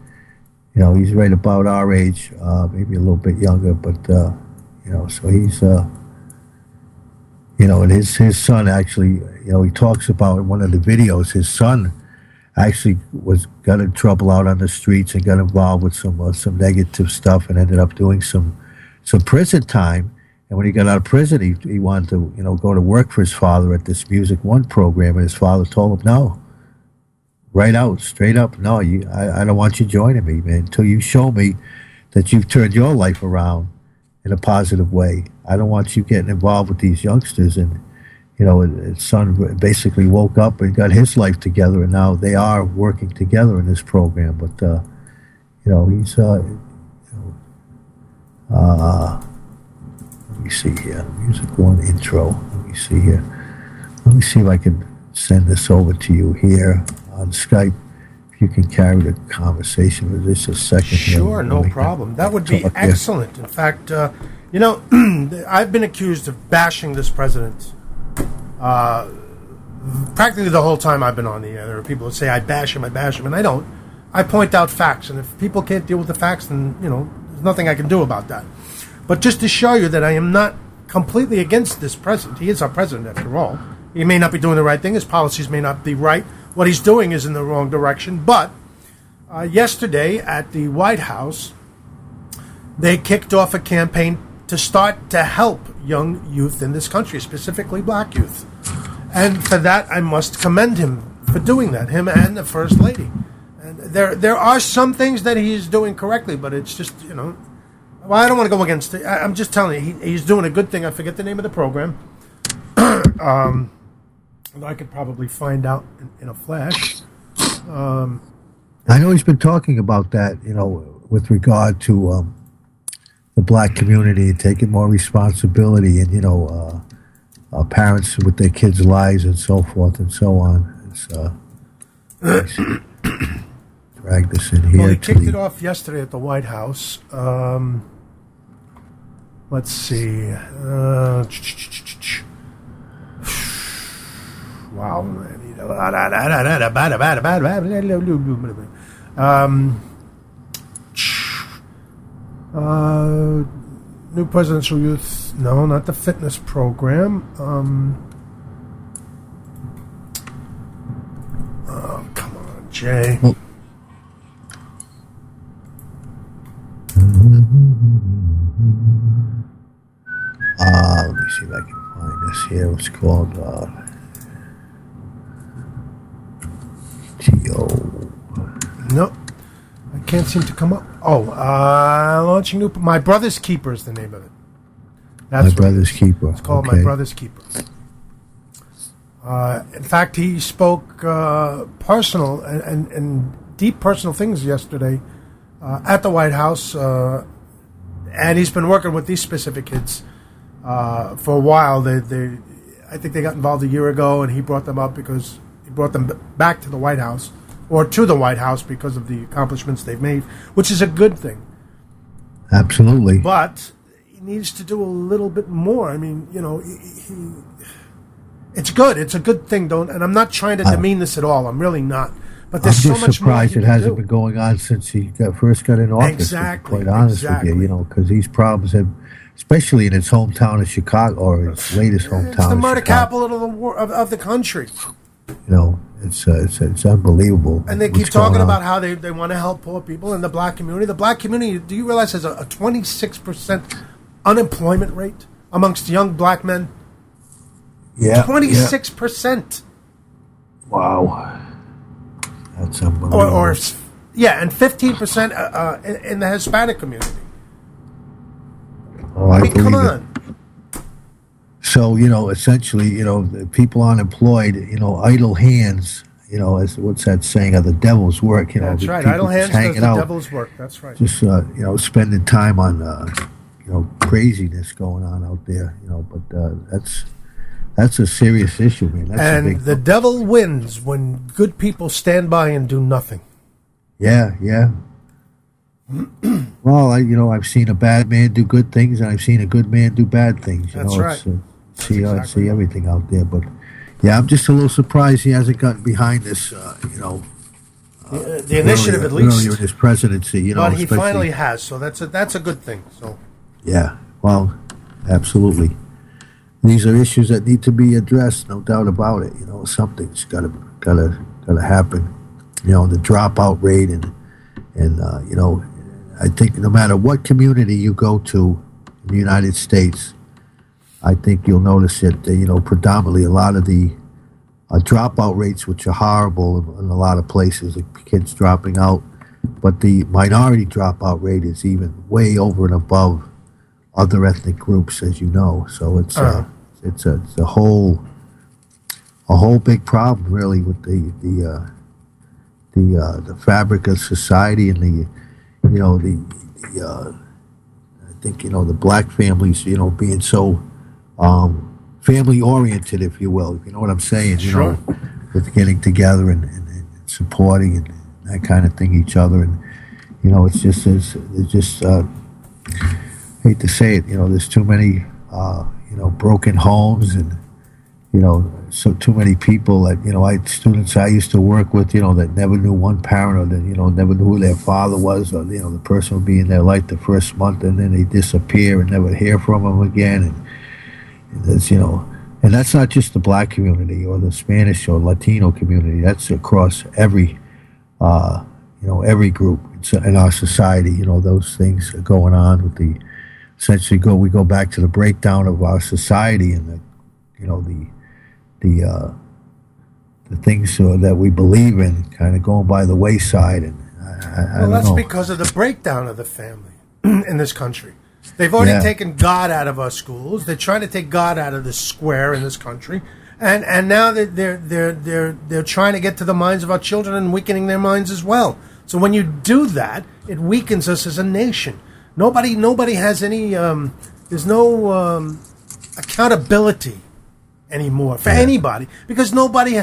He's right about our age, maybe a little bit younger, but so he's and his son actually, he talks about in one of the videos, his son actually got in trouble out on the streets and got involved with some negative stuff and ended up doing some some prison time. And when he got out of prison, he wanted to, go to work for his father at this Music One program. And his father told him, no, right out, straight up, no, I don't want you joining me, man, until you show me that you've turned your life around in a positive way. I don't want you getting involved with these youngsters. And, his son basically woke up and got his life together, and now they are working together in this program. But, he's, let me see here, Music One intro. Let me see here. Let me see if I can send this over to you here on Skype. If you can carry the conversation with just a second. Sure, no problem. That would be excellent. In fact, I've been accused of bashing this president practically the whole time I've been on the air. There are people who say I bash him, and I don't. I point out facts, and if people can't deal with the facts, then, there's nothing I can do about that. But just to show you that I am not completely against this president. He is our president, after all. He may not be doing the right thing. His policies may not be right. What he's doing is in the wrong direction. But yesterday at the White House, they kicked off a campaign to start to help young youth in this country, specifically black youth. And for that, I must commend him for doing that, him and the First Lady. And there are some things that he's doing correctly, but it's just, well, I don't want to go against it. I'm just telling you, he's doing a good thing. I forget the name of the program. I could probably find out in a flash. I know he's been talking about that, with regard to the black community taking more responsibility and, parents with their kids' lives and so forth and so on. It's, drag this in here. Well, he kicked it off yesterday at the White House. Let's see. Wow. New presidential youth. No, not the fitness program. Oh, come on, Jay. Well, let me see if I can find this here. It's called T.O. Nope. I can't seem to come up. Oh, launching new... My Brother's Keeper is the name of it. That's My Brother's Keeper. It's called My Brother's Keeper. In fact, he spoke personal and deep personal things yesterday at the White House, and he's been working with these specific kids for a while. I think they got involved a year ago, and he brought them up because he brought them back to the White House, or to the White House, because of the accomplishments they've made, which is a good thing. Absolutely. But he needs to do a little bit more. I mean, it's good. It's a good thing, and I'm not trying to demean this at all. I'm really not. But there's I'm just so much surprised more it hasn't been going on since he first got in office. Exactly. To be quite honest with you, because these problems have, especially in its hometown of Chicago, or its latest hometown. It's the murder capital of the country. It's unbelievable. And they keep talking about how they want to help poor people in the black community. The black community, do you realize, has a 26% unemployment rate amongst young black men? Yeah. 26%. Wow. That's unbelievable. And 15% in the Hispanic community. Oh, I mean, come on. So, essentially, people unemployed, idle hands, as what's that saying, of the devil's work, That's right. Idle hands does the devil's work. That's right. Just, spending time on, craziness going on out there, but that's a serious issue, man. That's the devil wins when good people stand by and do nothing. Yeah. Well, I've seen a bad man do good things, and I've seen a good man do bad things. That's right. I see everything out there, but yeah, I'm just a little surprised he hasn't gotten behind this. The initiative, at least, earlier in his presidency. But he finally has, so that's a good thing. So yeah, well, absolutely. These are issues that need to be addressed, no doubt about it. Something's gotta happen. The dropout rate and I think no matter what community you go to in the United States, I think you'll notice it, predominantly a lot of the dropout rates, which are horrible in a lot of places, like kids dropping out, but the minority dropout rate is even way over and above other ethnic groups, as you know. So it's a whole big problem, really, with the fabric of society and I think the black families, being so family oriented, if you will. You know what I'm saying? Sure. With getting together and supporting and that kind of thing each other, and it's just hate to say it, there's too many broken homes, and so too many people that students I used to work with, that never knew one parent, or that never knew who their father was, or the person would be in their life the first month and then they disappear and never hear from them again, and that's and that's not just the black community or the Spanish or Latino community. That's across every group in our society. Those things are going on with we go back to the breakdown of our society and the things that we believe in kind of going by the wayside, and I don't that's know. Because of the breakdown of the family in this country. They've already taken God out of our schools. They're trying to take God out of the square in this country, and now they're trying to get to the minds of our children and weakening their minds as well. So when you do that, it weakens us as a nation. Nobody has any. There's no accountability anymore for anybody, because nobody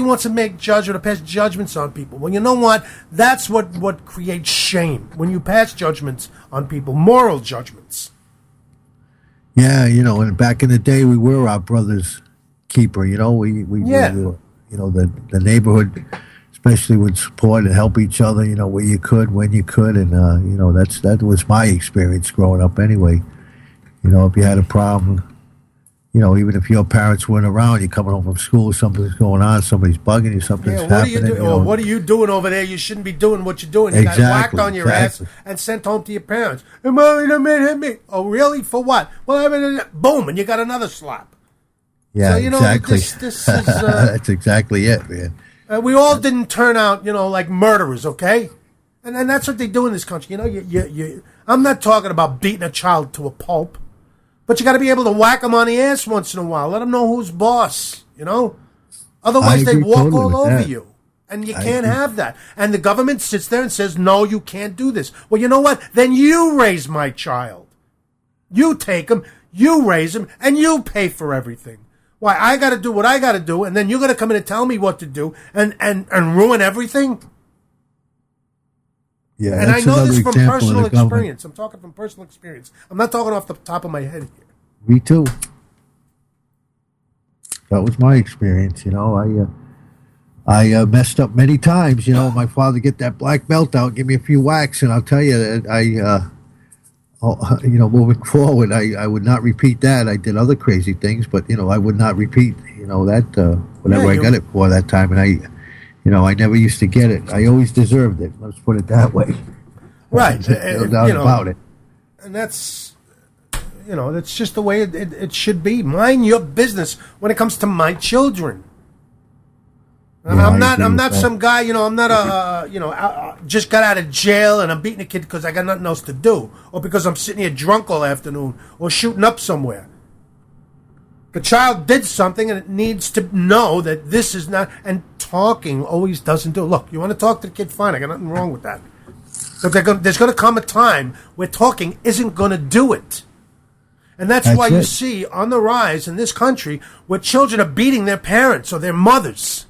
wants to make judgment or pass judgments on people. Well, you know what? That's what creates shame, when you pass judgments on people, moral judgments. Yeah, and back in the day, we were our brother's keeper. We the neighborhood especially would support and help each other, where you could, when you could, and that was my experience growing up anyway. If you had a problem, even if your parents weren't around, you're coming home from school, something's going on, somebody's bugging you, something's happening. What are you doing over there? You shouldn't be doing what you're doing. You got whacked on your ass and sent home to your parents. Hey, Mommy, the man hit me. Oh, really? For what? Well, boom, and you got another slap. Yeah, so, exactly. This is... That's exactly it, man. We all didn't turn out, like murderers, okay? And that's what they do in this country. I'm not talking about beating a child to a pulp. But you got to be able to whack them on the ass once in a while. Let them know who's boss, Otherwise, they walk all over you. And you can't have that. And the government sits there and says, no, you can't do this. Well, you know what? Then you raise my child. You take him, you raise him, and you pay for everything. Why, I got to do what I got to do, and then you're going to come in and tell me what to do and ruin everything? Yeah, and I know this from personal experience. I'm talking from personal experience. I'm not talking off the top of my head here. Me too. That was my experience. I messed up many times. My father get that black belt out, give me a few whacks, and I'll tell you that moving forward, I would not repeat that. I did other crazy things, but I would not repeat that whatever I got it for that time, and I never used to get it. I always deserved it. Let's put it that way. Right. No doubt about it. And that's, that's just the way it should be. Mind your business when it comes to my children. Yeah, I'm not some guy, I'm not just got out of jail and I'm beating a kid because I got nothing else to do, or because I'm sitting here drunk all afternoon, or shooting up somewhere. The child did something, and it needs to know that this is not, and talking always doesn't do it. Look, you want to talk to the kid, fine, I got nothing wrong with that. But there's going to come a time where talking isn't going to do it. And that's why you see on the rise in this country where children are beating their parents or their mothers.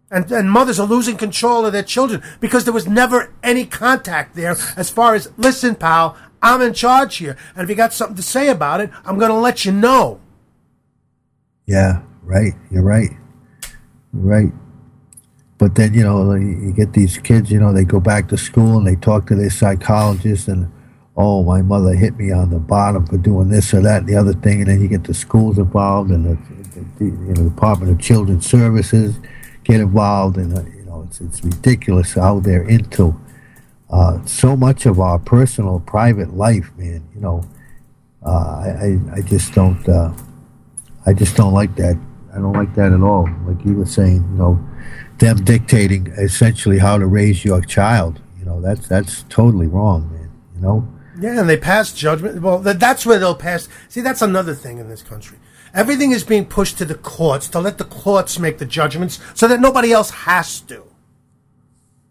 And mothers are losing control of their children because there was never any contact there as far as, listen, pal, I'm in charge here. And if you got something to say about it, I'm going to let you know. Yeah, right. You're right. But then, you get these kids, they go back to school and they talk to their psychologist and, oh, my mother hit me on the bottom for doing this or that and the other thing. And then you get the schools involved and the Department of Children's Services get involved. And, it's ridiculous how they're into so much of our personal, private life, man. I just don't. I just don't like that. I don't like that at all. Like you were saying, them dictating essentially how to raise your child. That's totally wrong, man. Yeah, and they pass judgment. Well, that's where they'll pass. See, that's another thing in this country. Everything is being pushed to the courts to let the courts make the judgments so that nobody else has to.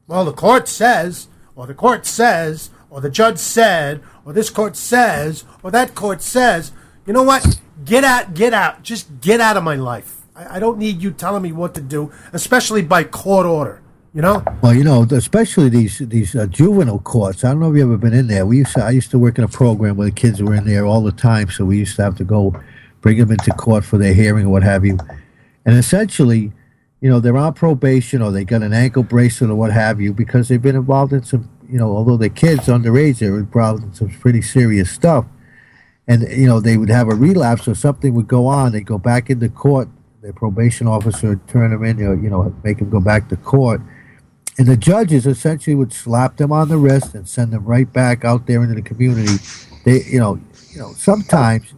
Well, the court says, or the court says, or the judge said, or this court says, or that court says. You know what? Get out. Just get out of my life. I don't need you telling me what to do, especially by court order. Well, especially these juvenile courts. I don't know if you've ever been in there. I used to work in a program where the kids were in there all the time, so we used to have to go bring them into court for their hearing or what have you. And essentially, they're on probation or they got an ankle bracelet or what have you because they've been involved in some, although they're kids underage, they're involved in some pretty serious stuff. And, they would have a relapse or something would go on. They'd go back into court. Their probation officer would turn them in, make them go back to court. And the judges essentially would slap them on the wrist and send them right back out there into the community. They, sometimes,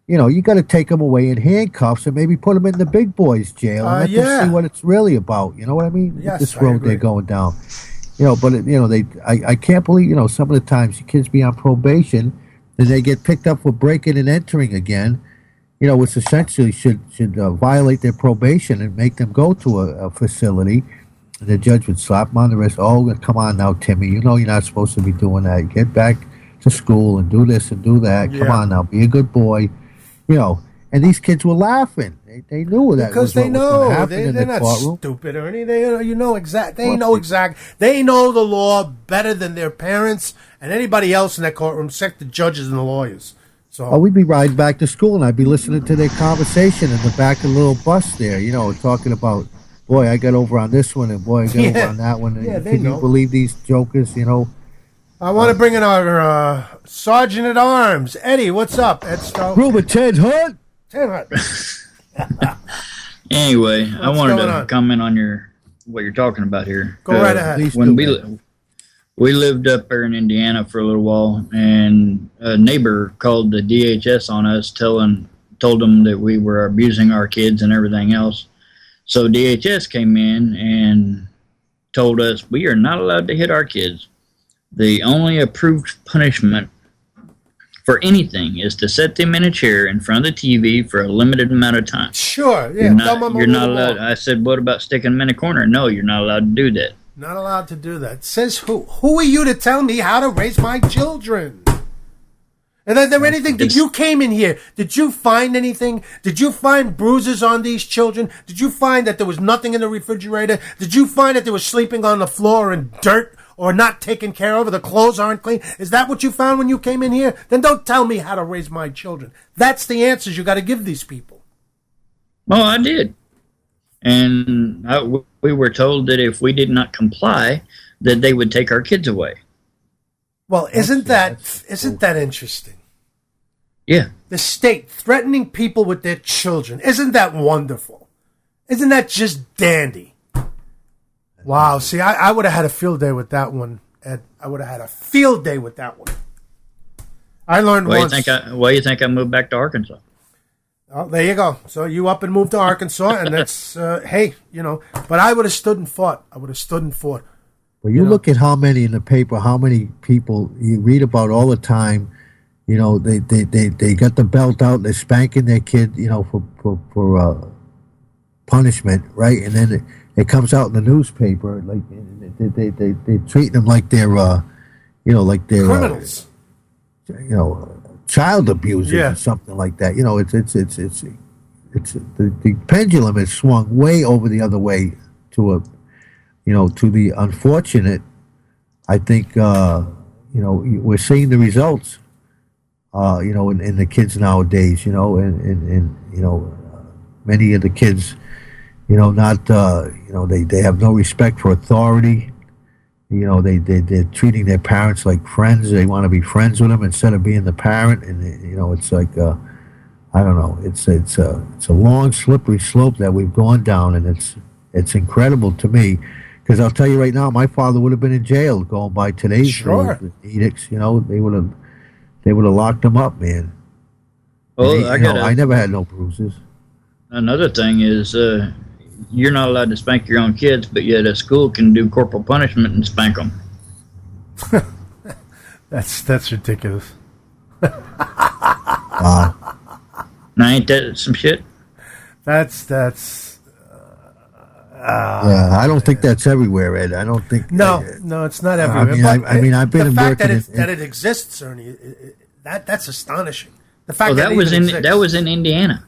you got to take them away in handcuffs and maybe put them in the big boys' jail and let them see what it's really about. You know what I mean? Yes, this road they're going down. But I can't believe, some of the times the kids be on probation and they get picked up for breaking and entering again. Which essentially should violate their probation and make them go to a facility. And the judge would slap them on the wrist. Oh, come on now, Timmy. You're not supposed to be doing that. Get back to school and do this and do that. Yeah. Come on now, be a good boy. And these kids were laughing. They knew that because they know they're not courtroom. Stupid, Ernie. They know exact. They know the law better than their parents and anybody else in that courtroom, except the judges and the lawyers. So we'd be riding back to school, and I'd be listening to their conversation in the back of the little bus there. Talking about, boy, I got over on this one, and boy, I got over on that one. And can you believe these jokers? I want to bring in our Sergeant at Arms, Eddie. What's up, Ed Stowe? Ruben Ted Hunt. Anyway, I wanted to comment on what you're talking about here. Go right ahead. When we lived up there in Indiana for a little while, and a neighbor called the DHS on us, told them that we were abusing our kids and everything else. So DHS came in and told us we are not allowed to hit our kids. The only approved punishment for anything is to set them in a chair in front of the TV for a limited amount of time. Sure, yeah. You're not allowed. I said, what about sticking them in a corner? No, you're not allowed to do that. Not allowed to do that. Says who? Who are you to tell me how to raise my children? And is there anything? Did you came in here? Did you find anything? Did you find bruises on these children? Did you find that there was nothing in the refrigerator? Did you find that they were sleeping on the floor in dirt or not taken care of or the clothes aren't clean? Is that what you found when you came in here? Then don't tell me how to raise my children. That's the answers you got to give these people. Well, I did. And we were told that if we did not comply, that they would take our kids away. Well, isn't that interesting? Yeah. The state threatening people with their children. Isn't that wonderful? Isn't that just dandy? Wow. See, I would have had a field day with that one, Ed. I would have had a field day with that one. I learned once. Why do you think I moved back to Arkansas? Oh, there you go. So you up and moved to Arkansas, and that's, hey, but I would have stood and fought. Well, you look at how many in the paper, how many people you read about all the time, they got the belt out, they're spanking their kid, for punishment, right? And then it comes out in the newspaper, like they treat them like they're, like they're criminals. Child abusers or something like that. It's the pendulum has swung way over the other way to the unfortunate. I think we're seeing the results. In the kids nowadays. And many of the kids, they have no respect for authority. They're treating their parents like friends. They want to be friends with them instead of being the parent. And it's like I don't know. It's a long, slippery slope that we've gone down, and it's incredible to me. Because I'll tell you right now, my father would have been in jail going by today's edicts. They would have locked him up, man. Well, I never had no bruises. Another thing is, you're not allowed to spank your own kids, but yet a school can do corporal punishment and spank them. That's ridiculous. Wow. Now, ain't that some shit? That's Yeah, I don't think that's everywhere, Ed. I don't think. no, it's not everywhere. I mean, I've been the fact working that it exists, Ernie, that's astonishing. The fact that was in Indiana.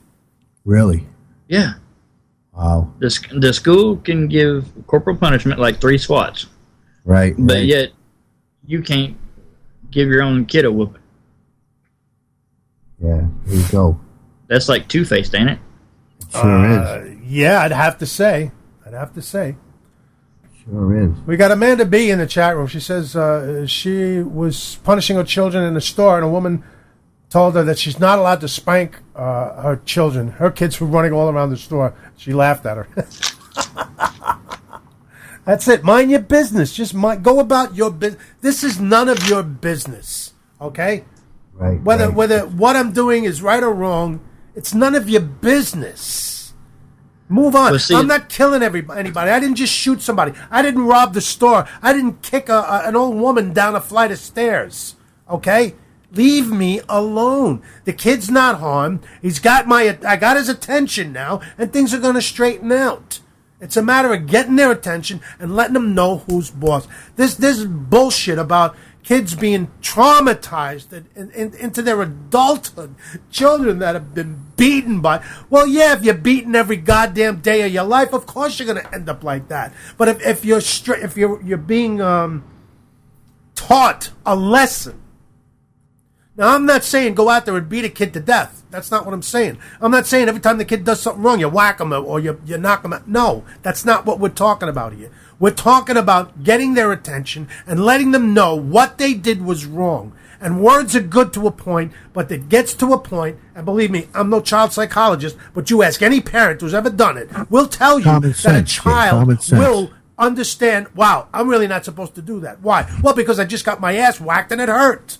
Really? Yeah. Wow. The school can give corporal punishment like 3 swats. Right. But right. yet, you can't give your own kid a whooping. Yeah, there you go. That's like two-faced, ain't it? It sure is. Yeah, I'd have to say. Sure is. We got Amanda B in the chat room. She says she was punishing her children in the store, and a woman told her that she's not allowed to spank her children. Her kids were running all around the store. She laughed at her. That's it. Mind your business. Just go about your business. This is none of your business. Okay? Right. Whether what I'm doing is right or wrong, it's none of your business. Move on. Well, see, I'm not killing anybody. I didn't just shoot somebody. I didn't rob the store. I didn't kick an old woman down a flight of stairs. Okay? Leave me alone. The kid's not harmed. I got his attention now, and things are going to straighten out. It's a matter of getting their attention and letting them know who's boss. This bullshit about kids being traumatized into their adulthood, children that have been beaten by. Well, yeah, if you're beaten every goddamn day of your life, of course you're going to end up like that. But if you're being taught a lesson. Now, I'm not saying go out there and beat a kid to death. That's not what I'm saying. I'm not saying every time the kid does something wrong, you whack him or you knock him out. No, that's not what we're talking about here. We're talking about getting their attention and letting them know what they did was wrong. And words are good to a point, but it gets to a point, and believe me, I'm no child psychologist, but you ask any parent who's ever done it, will tell you that a child will understand, wow, I'm really not supposed to do that. Why? Well, because I just got my ass whacked and it hurt.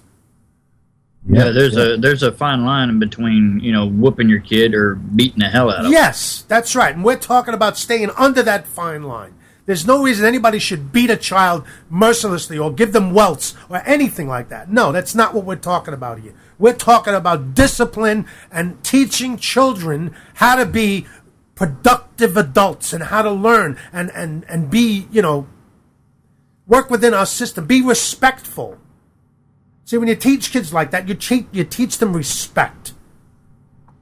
Yeah, there's a fine line in between, whooping your kid or beating the hell out of them. Yes, that's right. And we're talking about staying under that fine line. There's no reason anybody should beat a child mercilessly or give them welts or anything like that. No, that's not what we're talking about here. We're talking about discipline and teaching children how to be productive adults and how to learn and be, work within our system. Be respectful. See, when you teach kids like that, you teach them respect.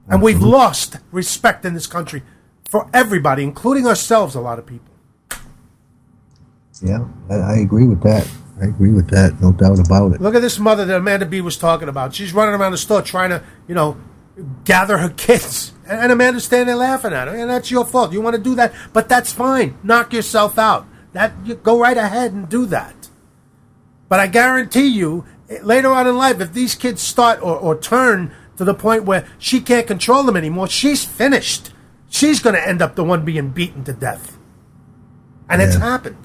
And we've lost respect in this country for everybody, including ourselves, a lot of people. Yeah, I agree with that. No doubt about it. Look at this mother that Amanda B was talking about. She's running around the store trying to, gather her kids. And Amanda's standing there laughing at her. And that's your fault. You want to do that, but that's fine. Knock yourself out. Go right ahead and do that. But I guarantee you, later on in life, if these kids start or turn to the point where she can't control them anymore, she's finished. She's going to end up the one being beaten to death. And it's happened.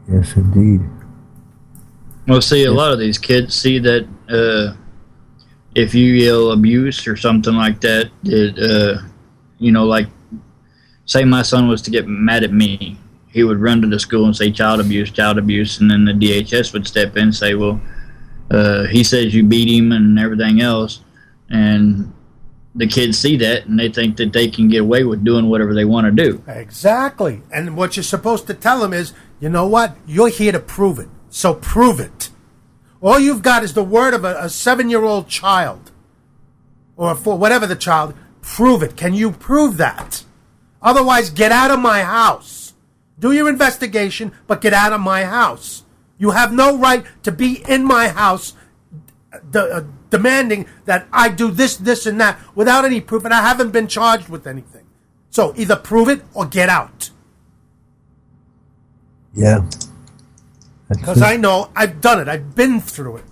Yes, indeed. Well, see, a lot of these kids see that if you yell abuse or something like that, like, say my son was to get mad at me, he would run to the school and say child abuse, and then the DHS would step in and say, well, he says you beat him and everything else, and the kids see that and they think that they can get away with doing whatever they want to do. Exactly. And what you're supposed to tell them is, you know what? You're here to prove it. So prove it. All you've got is the word of a 7-year-old child. Or for whatever the child. Prove it. Can you prove that? Otherwise, get out of my house. Do your investigation, but get out of my house. You have no right to be in my house demanding that I do this, and that without any proof, and I haven't been charged with anything. So either prove it or get out. Yeah. Because I know I've done it. I've been through it.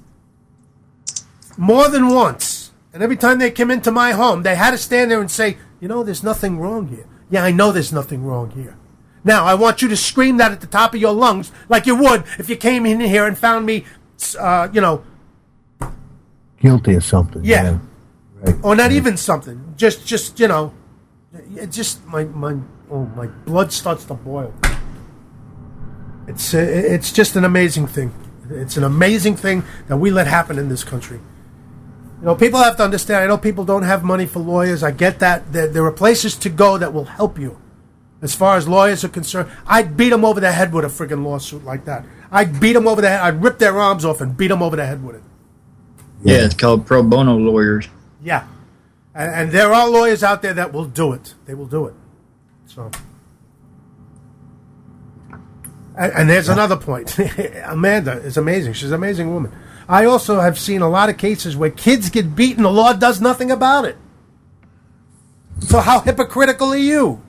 More than once. And every time they came into my home, they had to stand there and say, there's nothing wrong here. Yeah, I know there's nothing wrong here. Now, I want you to scream that at the top of your lungs like you would if you came in here and found me, guilty of something. Yeah. Right. Or not even something. Just you know, it just my blood starts to boil. It's just an amazing thing. It's an amazing thing that we let happen in this country. You know, people have to understand. I know people don't have money for lawyers. I get that. There are places to go that will help you. As far as lawyers are concerned, I'd beat them over the head with a friggin' lawsuit like that. I'd beat them over the head. I'd rip their arms off and beat them over the head with it. Yeah, it's called pro bono lawyers. Yeah. And there are lawyers out there that will do it. They will do it. So... And there's another point. Amanda is amazing. She's an amazing woman. I also have seen a lot of cases where kids get beaten. The law does nothing about it. So how hypocritical are you?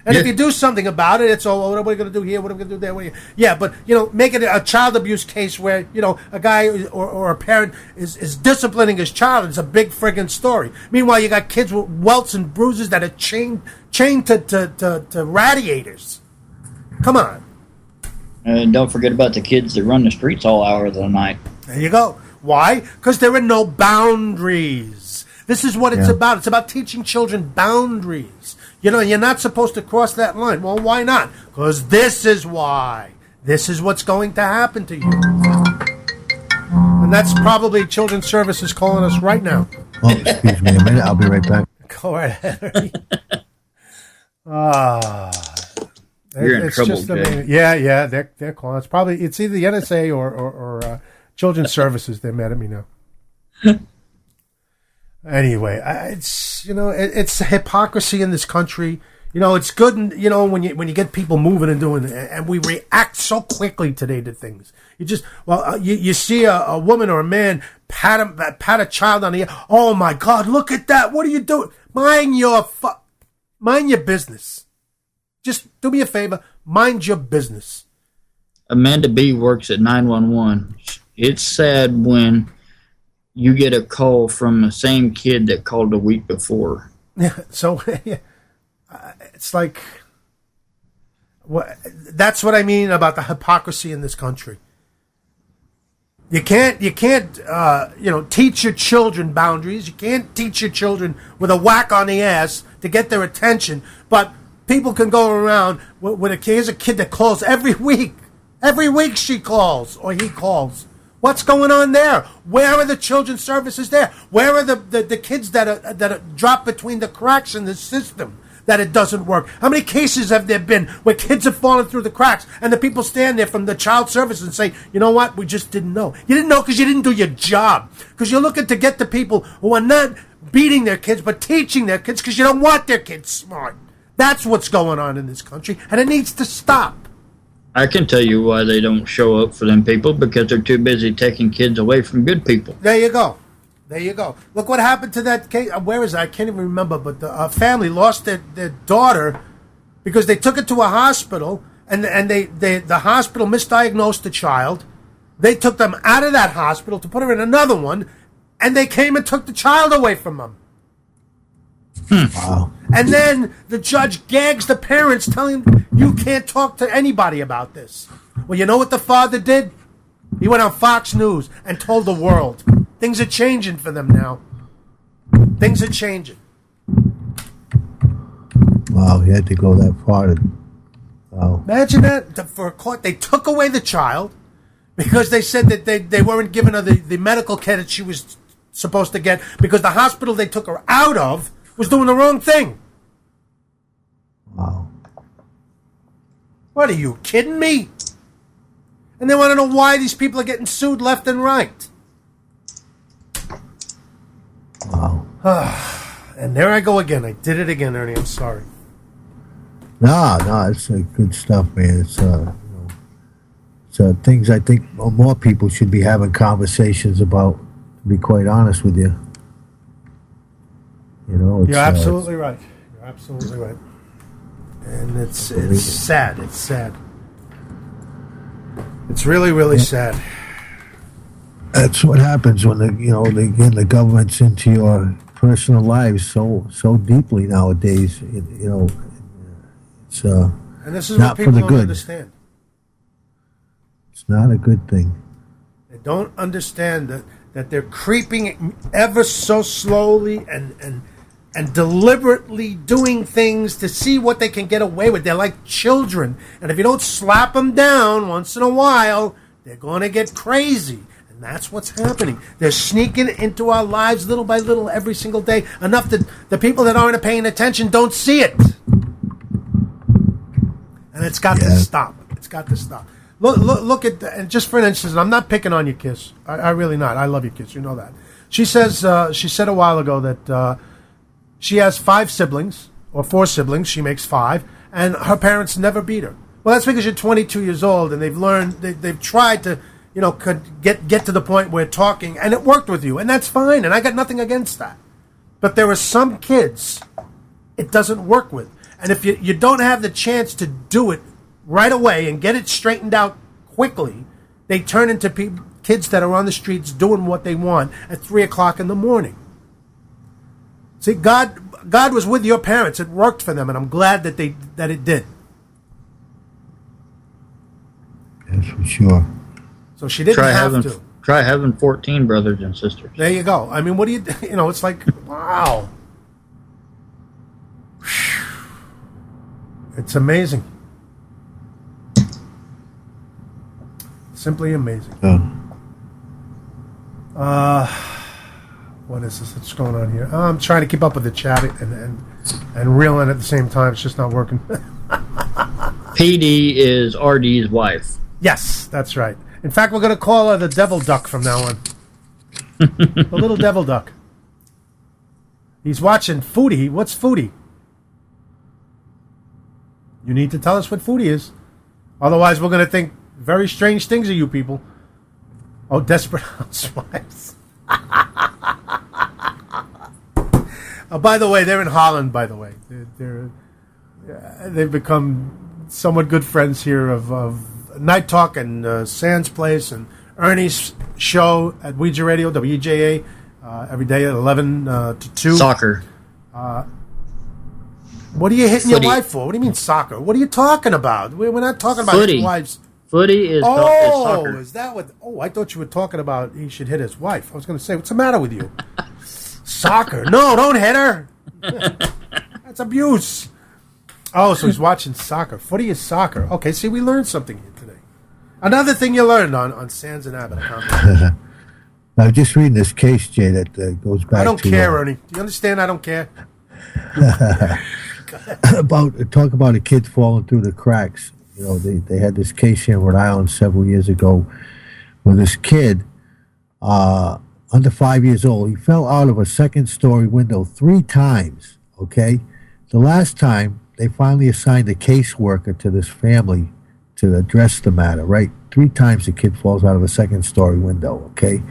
And if you do something about it, it's, what are we going to do here? What are we going to do there? Yeah, but, you know, make it a child abuse case where, you know, a guy or a parent is disciplining his child. It's a big friggin' story. Meanwhile, you got kids with welts and bruises that are chained to radiators. Come on. And don't forget about the kids that run the streets all hours of the night. There you go. Why? Because there are no boundaries. This is what it's about. It's about teaching children boundaries. You know, you're not supposed to cross that line. Well, why not? Because this is why. This is what's going to happen to you. And that's probably Children's Services calling us right now. Oh, excuse me a minute. I'll be right back. Go ahead. You're in trouble, Jay. Yeah, they're calling. It's either the NSA or Children's Services. They're mad at me now. Anyway, it's hypocrisy in this country. You know, it's good, you know, when you get people moving and doing, and we react so quickly today to things. You see a woman or a man pat a child on the ear. Oh my God, look at that! What are you doing? Mind your business. Just do me a favor. Mind your business. Amanda B works at 911. It's sad when you get a call from the same kid that called a week before. Yeah. So it's like, that's what I mean about the hypocrisy in this country. You can't teach your children boundaries. You can't teach your children with a whack on the ass to get their attention, but people can go around here's a kid that calls every week. Every week she calls or he calls. What's going on there? Where are the Children's Services there? Where are the kids that are dropped between the cracks in the system that it doesn't work? How many cases have there been where kids have fallen through the cracks and the people stand there from the Child Services and say, you know what? We just didn't know. You didn't know because you didn't do your job. Because you're looking to get the people who are not beating their kids but teaching their kids because you don't want their kids smart. That's what's going on in this country, and it needs to stop. I can tell you why they don't show up for them people, because they're too busy taking kids away from good people. There you go. Look what happened to that case. Where is it? I can't even remember, but the family lost their daughter because they took it to a hospital, and the hospital misdiagnosed the child. They took them out of that hospital to put her in another one, and they came and took the child away from them. Wow. And then the judge gags the parents, telling them, you can't talk to anybody about this. Well, you know what the father did? He went on Fox News and told the world. Things are changing for them now. Things are changing. Wow, he had to go that far. Wow. Imagine that. For a court, they took away the child because they said that they weren't giving her the medical care that she was supposed to get because the hospital they took her out of was doing the wrong thing. Wow. What, are you kidding me? And they want to know why these people are getting sued left and right. Wow. And there I go again. I did it again, Ernie. I'm sorry. No, it's good stuff, man. It's things I think more people should be having conversations about, to be quite honest with you. You know, you're absolutely right. You're absolutely right. And it's sad. It's sad. It's really, really sad. That's what happens when they get the government's into your personal lives so deeply nowadays. It's and this is not what people for the don't good. Understand. It's not a good thing. They don't understand that they're creeping ever so slowly and deliberately doing things to see what they can get away with. They're like children. And if you don't slap them down once in a while, they're going to get crazy. And that's what's happening. They're sneaking into our lives little by little every single day, enough that the people that aren't paying attention don't see it. And it's got to stop. It's got to stop. Look at, and just for an instance, and I'm not picking on you, Kiss. I really not. I love you, Kiss. You know that. She said a while ago that she has 5 siblings, or 4 siblings. She makes 5, and her parents never beat her. Well, that's because you're 22 years old, and they've tried to, could get to the point where talking, and it worked with you, and that's fine, and I got nothing against that. But there are some kids it doesn't work with, and if you don't have the chance to do it right away and get it straightened out quickly, they turn into kids that are on the streets doing what they want at 3 o'clock in the morning. See, God was with your parents. It worked for them, and I'm glad that it did. Yes, for sure. So she didn't have to. Try having 14 brothers and sisters. There you go. I mean, what do you it's like, wow. It's amazing. Simply amazing. What is this that's going on here? I'm trying to keep up with the chat and reeling at the same time. It's just not working. PD is RD's wife. Yes, that's right. In fact, we're going to call her the Devil Duck from now on. The little Devil Duck. He's watching Foodie. What's Foodie? You need to tell us what Foodie is. Otherwise, we're going to think very strange things of you people. Oh, Desperate Housewives. By the way, they're in Holland, by the way. They've become somewhat good friends here of Night Talk and Sands Place and Ernie's show at Ouija Radio, WJA, every day at 11 to 2. Soccer. What are you hitting your wife for? What do you mean soccer? What are you talking about? We're not talking about Footy. his wives. Footy is soccer. Is that what? Oh, I thought you were talking about he should hit his wife. I was going to say, what's the matter with you? Soccer. No, don't hit her. That's abuse. Oh, so he's watching soccer. Footy is soccer. Okay, see, we learned something here today. Another thing you learned on Sands and Abbott. I was just reading this case, Jay, that goes back to... I don't care, Ernie. Do you understand I don't care? Talk about a kid falling through the cracks. They had this case here in Rhode Island several years ago where this kid, under 5 years old, he fell out of a second-story window 3 times, okay? The last time, they finally assigned a caseworker to this family to address the matter, right? 3 times the kid falls out of a second-story window, okay?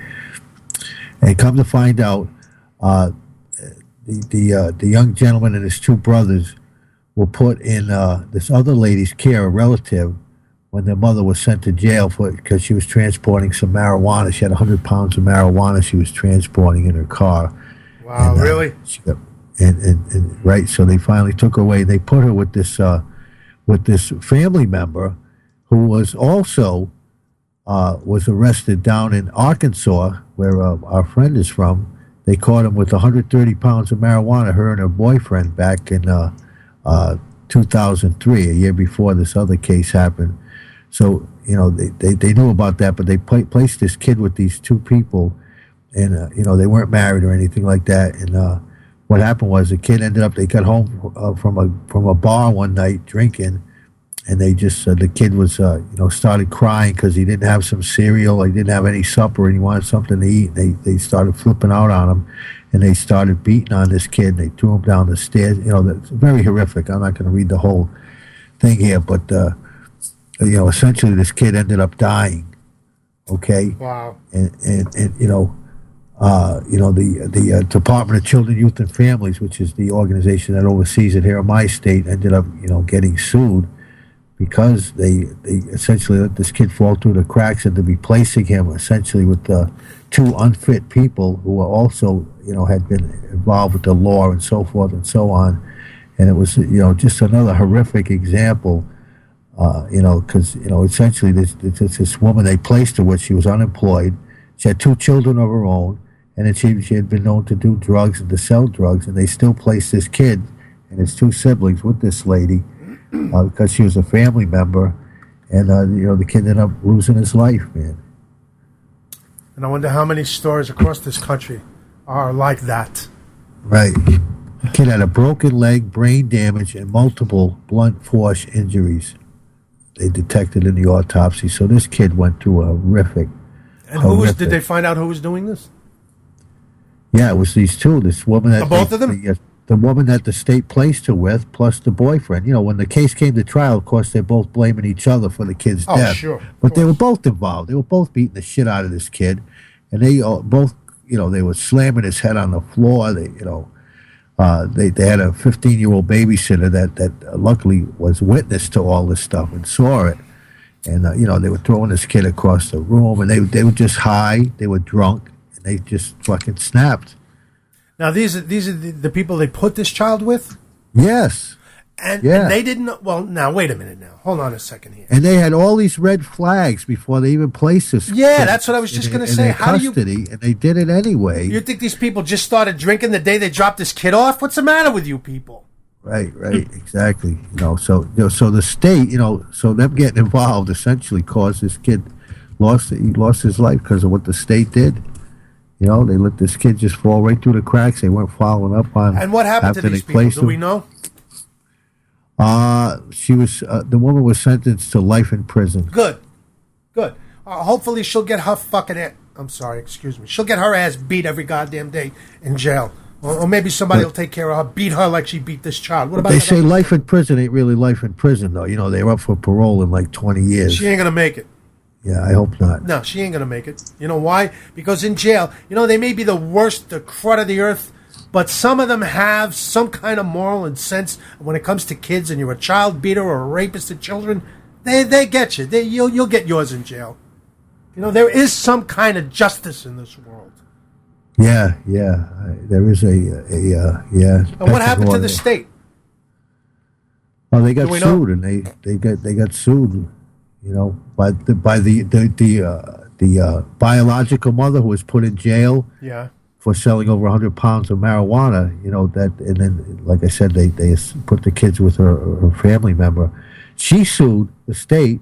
And come to find out, the young gentleman and his 2 brothers were put in this other lady's care, a relative, when their mother was sent to jail because she was transporting some marijuana. She had 100 pounds of marijuana she was transporting in her car. Wow, and, really? And right, so they finally took her away. They put her with this family member who was also was arrested down in Arkansas, where our friend is from. They caught him with 130 pounds of marijuana, her and her boyfriend, back in 2003, a year before this other case happened. So, they knew about that, but they placed this kid with these 2 people, and, they weren't married or anything like that. And what happened was the kid they got home from a bar one night drinking, and they just, the kid was, started crying because he didn't have some cereal, he didn't have any supper, and he wanted something to eat. They started flipping out on him, and they started beating on this kid, and they threw him down the stairs. That's very horrific. I'm not going to read the whole thing here, but, essentially this kid ended up dying, okay? Wow. And the Department of Children, Youth, and Families, which is the organization that oversees it here in my state, ended up, getting sued because they essentially let this kid fall through the cracks, and to be placing him essentially with 2 unfit people who were also, had been involved with the law and so forth and so on. And it was, just another horrific example, because, essentially this woman they placed her with, she was unemployed. She had 2 children of her own, and then she had been known to do drugs and to sell drugs, and they still placed this kid and his 2 siblings with this lady because she was a family member, and the kid ended up losing his life, man. And I wonder how many stories across this country are like that. Right. The kid had a broken leg, brain damage, and multiple blunt force injuries they detected in the autopsy. So this kid went through a horrific. And did they find out who was doing this? Yeah, it was these 2. This woman that both of them? The woman that the state placed her with, plus the boyfriend. When the case came to trial, of course, they're both blaming each other for the kid's death. Oh, sure. But they were both involved. They were both beating the shit out of this kid, and they both, they were slamming his head on the floor. They had a 15-year-old babysitter that luckily was witness to all this stuff and saw it. And, they were throwing this kid across the room, and they were just high. They were drunk, and they just fucking snapped. Now, these are the people they put this child with? Yes. And they didn't... Well, now, wait a minute now. Hold on a second here. And they had all these red flags before they even placed this. Yeah, that's what I was just going to say. How custody, and they did it anyway. You think these people just started drinking the day they dropped this kid off? What's the matter with you people? Right, exactly. So the state, so them getting involved essentially caused this kid lost his life because of what the state did. They let this kid just fall right through the cracks. They weren't following up on. And what happened to these people? Do we know? She was the woman was sentenced to life in prison. Good. Hopefully she'll get her she'll get her ass beat every goddamn day in jail. Or maybe somebody will take care of her, beat her like she beat this child. What about they say life in prison ain't really life in prison, though. They were up for parole in like 20 years. She ain't going to make it. Yeah, I hope not. No, she ain't going to make it. You know why? Because in jail, they may be the worst, the crud of the earth, but some of them have some kind of moral and sense when it comes to kids, and you're a child beater or a rapist of children. They get you. You'll get yours in jail. There is some kind of justice in this world. Yeah. There is yeah. And what happened to the state? Well, they got sued, and they got sued. By the biological mother who was put in jail. Yeah. For selling over 100 pounds of marijuana. And then, like I said, they put the kids with her family member. She sued the state,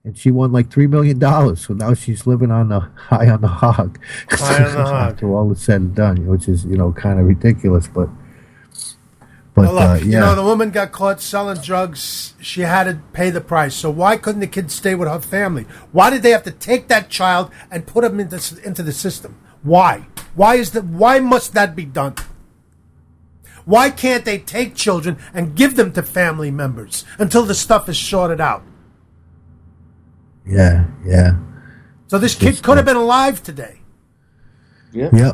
and she won like $3 million. So now she's living high on the hog. High on the hog. After all is said and done, which is kind of ridiculous, but. Well, look, the woman got caught selling drugs. She had to pay the price. So why couldn't the kid stay with her family? Why did they have to take that child and put him into the system? Why? Why must that be done? Why can't they take children and give them to family members until the stuff is sorted out? Yeah. So this kid could have been alive today. Yeah.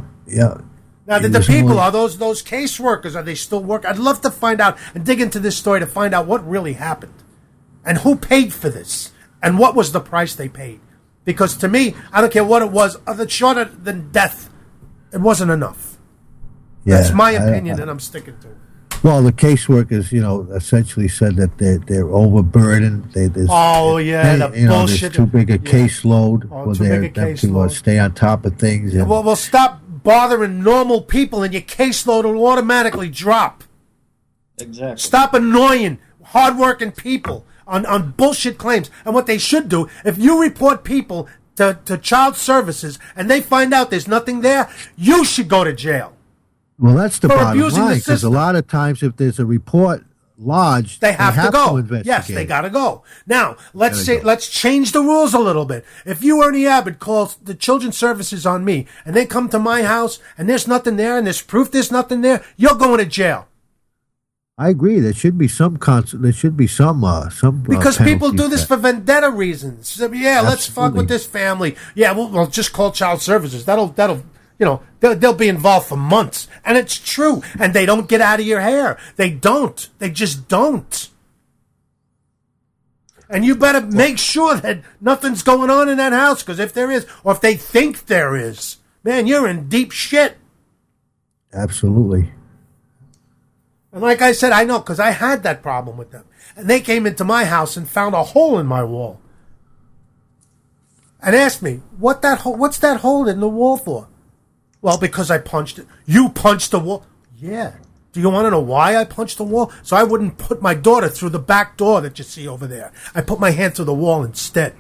Now, the people, are those caseworkers, are they still working? I'd love to find out and dig into this story to find out what really happened and who paid for this and what was the price they paid. Because to me, I don't care what it was, other shorter than death, it wasn't enough. Yeah, that's my opinion, and I'm sticking to it. Well, the caseworkers, essentially said that they're overburdened. The bullshit. There's too big a caseload for them to stay on top of things. And, well, stop bothering normal people, and your caseload will automatically drop. Exactly. Stop annoying hardworking people on bullshit claims. And what they should do, if you report people to child services and they find out there's nothing there, you should go to jail. Well, that's the bottom line, because a lot of times if there's a report lodged, they have to go. Investigate. Yes, they got to go. Now, let's change the rules a little bit. If you, Ernie Abbott, call the children's services on me and they come to my house and there's nothing there and there's proof there's nothing there, you're going to jail. I agree. There should be some because people do this for vendetta reasons. So, let's fuck with this family. Yeah, we'll just call child services. That'll they'll be involved for months, and it's true. And they don't get out of your hair. They don't. They just don't. And you better make sure that nothing's going on in that house, because if there is, or if they think there is, man, you're in deep shit. Absolutely. And like I said, I know, because I had that problem with them. And they came into my house and found a hole in my wall. and asked me, what's that hole in the wall for? Well, because I punched it. You punched the wall? Yeah. Do you want to know why I punched the wall? So I wouldn't put my daughter through the back door that you see over there. I put my hand through the wall instead.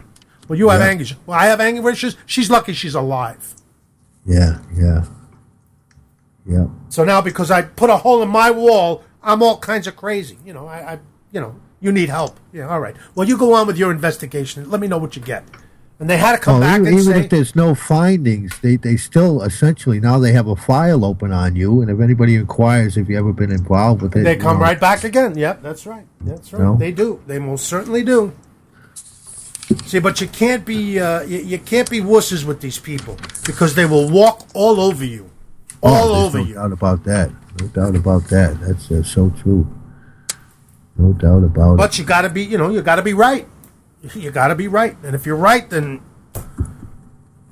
Well, you have anger. Well, I have anger issues. She's lucky she's alive. Yeah. So now because I put a hole in my wall, I'm all kinds of crazy. You need help. Yeah, all right. Well, you go on with your investigation. Let me know what you get. And they had to come back and even say... if there's no findings, they still essentially, now they have a file open on you, and if anybody inquires if you ever been involved with it... They come right back again. Yep, that's right. That's right. No? They do. They most certainly do. See, but you can't be you can't be wusses with these people because they will walk all over you. All over you. No doubt about that. No doubt about that. That's so true. No doubt about it. But you got to be, you got to be right. You got to be right. And if you're right, then,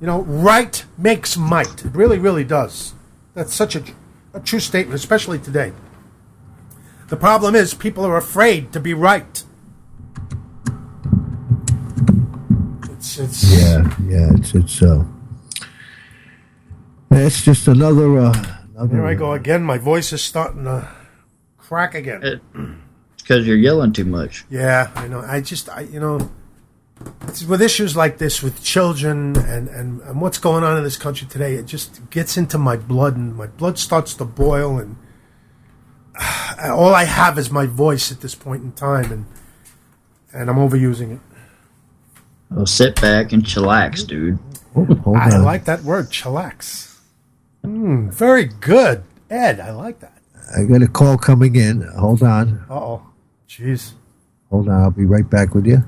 right makes might. It really, really does. That's such a true statement, especially today. The problem is people are afraid to be right. It's just another... There I go again. My voice is starting to crack again. It's because you're yelling too much. Yeah, I know. It's with issues like this with children and what's going on in this country today, it just gets into my blood and my blood starts to boil and all I have is my voice at this point in time and I'm overusing it. Well, sit back and chillax, dude. I like that word, chillax. Very good. Ed, I like that. I got a call coming in. Hold on. Uh-oh. Jeez. Hold on. I'll be right back with you.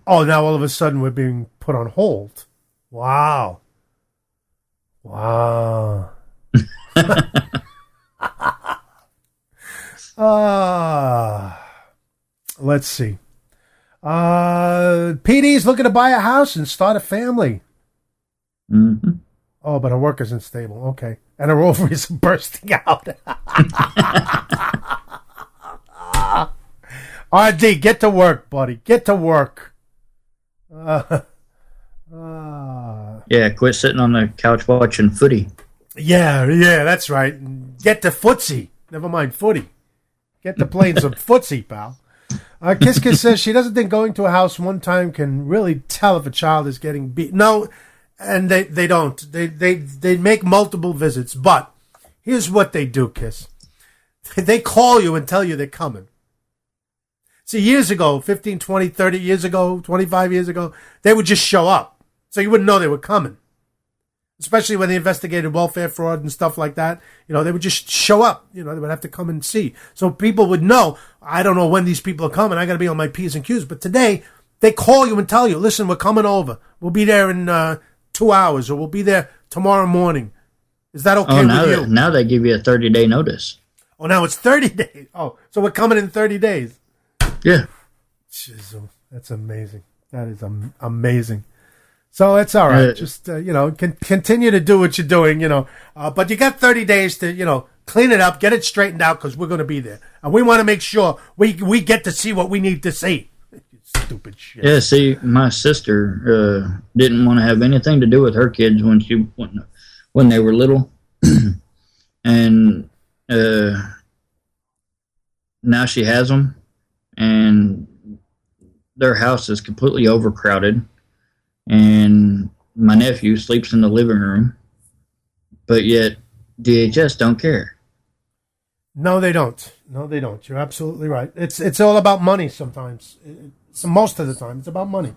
Oh, now all of a sudden we're being put on hold. Wow. Let's see. PD's looking to buy a house and start a family. Mm-hmm. Oh, but her work isn't stable. Okay. And her ovaries are bursting out. RD, get to work, buddy. Get to work. Yeah, quit sitting on the couch watching footy. Yeah, that's right. Get to footsie. Never mind footy. Get to playing some footsie, pal. Kiss Kiss says she doesn't think going to a house one time can really tell if a child is getting beat. No, and they don't. They make multiple visits, but here's what they do, Kiss. They call you and tell you they're coming. See, years ago, 15, 20, 30 years ago, 25 years ago, they would just show up. So you wouldn't know they were coming. Especially when they investigated welfare fraud and stuff like that. They would just show up. They would have to come and see. So people would know, I don't know when these people are coming. I got to be on my P's and Q's. But today, they call you and tell you, listen, we're coming over. We'll be there in 2 hours, or we'll be there tomorrow morning. Is that okay with you? Now they give you a 30-day notice. Oh, now it's 30 days. Oh, so we're coming in 30 days. Yeah. Jeez, that's amazing. That is amazing. So it's all right. Just, continue to do what you're doing, but you got 30 days to, clean it up, get it straightened out because we're going to be there. And we want to make sure we get to see what we need to see. Stupid shit. Yeah, see, my sister didn't want to have anything to do with her kids when they were little. And now she has them. And their house is completely overcrowded. And my nephew sleeps in the living room. But yet, DHS don't care. No, they don't. You're absolutely right. It's all about money sometimes. Most of the time, it's about money.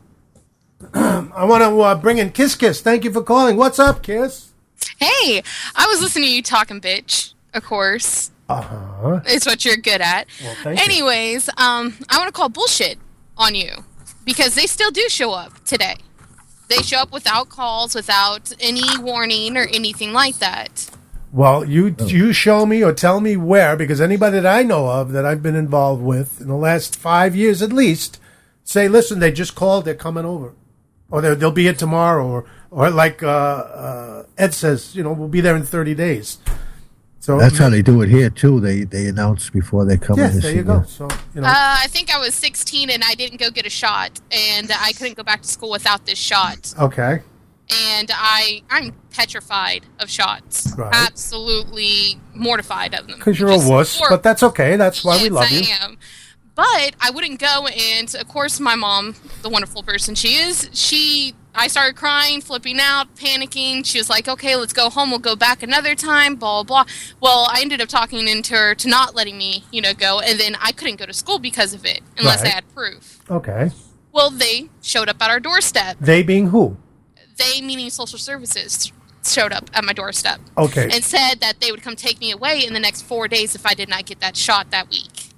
I want to bring in Kiss Kiss. Thank you for calling. What's up, Kiss? Hey, I was listening to you talking, bitch, of course. Uh-huh. It's what you're good at. Well, thank you. Anyways, I want to call bullshit on you because they still do show up today. They show up without calls, without any warning or anything like that. Well, you show me or tell me where, because anybody that I know of that I've been involved with in the last 5 years at least say, listen, they just called, they're coming over. Or they'll be here tomorrow. Or like Ed says, we'll be there in 30 days. So That's how they do it here too. They announce before they come in. Yes, to there see you go. So I think I was 16 and I didn't go get a shot, and I couldn't go back to school without this shot. Okay. And I'm petrified of shots. Right. Absolutely mortified of them. Because you're a wuss, but that's okay. That's why we love you. Yes, I am. But I wouldn't go, and of course my mom, the wonderful person she is, I started crying, flipping out, panicking. She was like, okay, let's go home. We'll go back another time, blah, blah, blah. Well, I ended up talking into her to not letting me, go, and then I couldn't go to school because of it, unless I had proof. Okay. Well, they showed up at our doorstep. They being who? They, meaning social services, showed up at my doorstep. Okay. And said that they would come take me away in the next 4 days if I did not get that shot that week.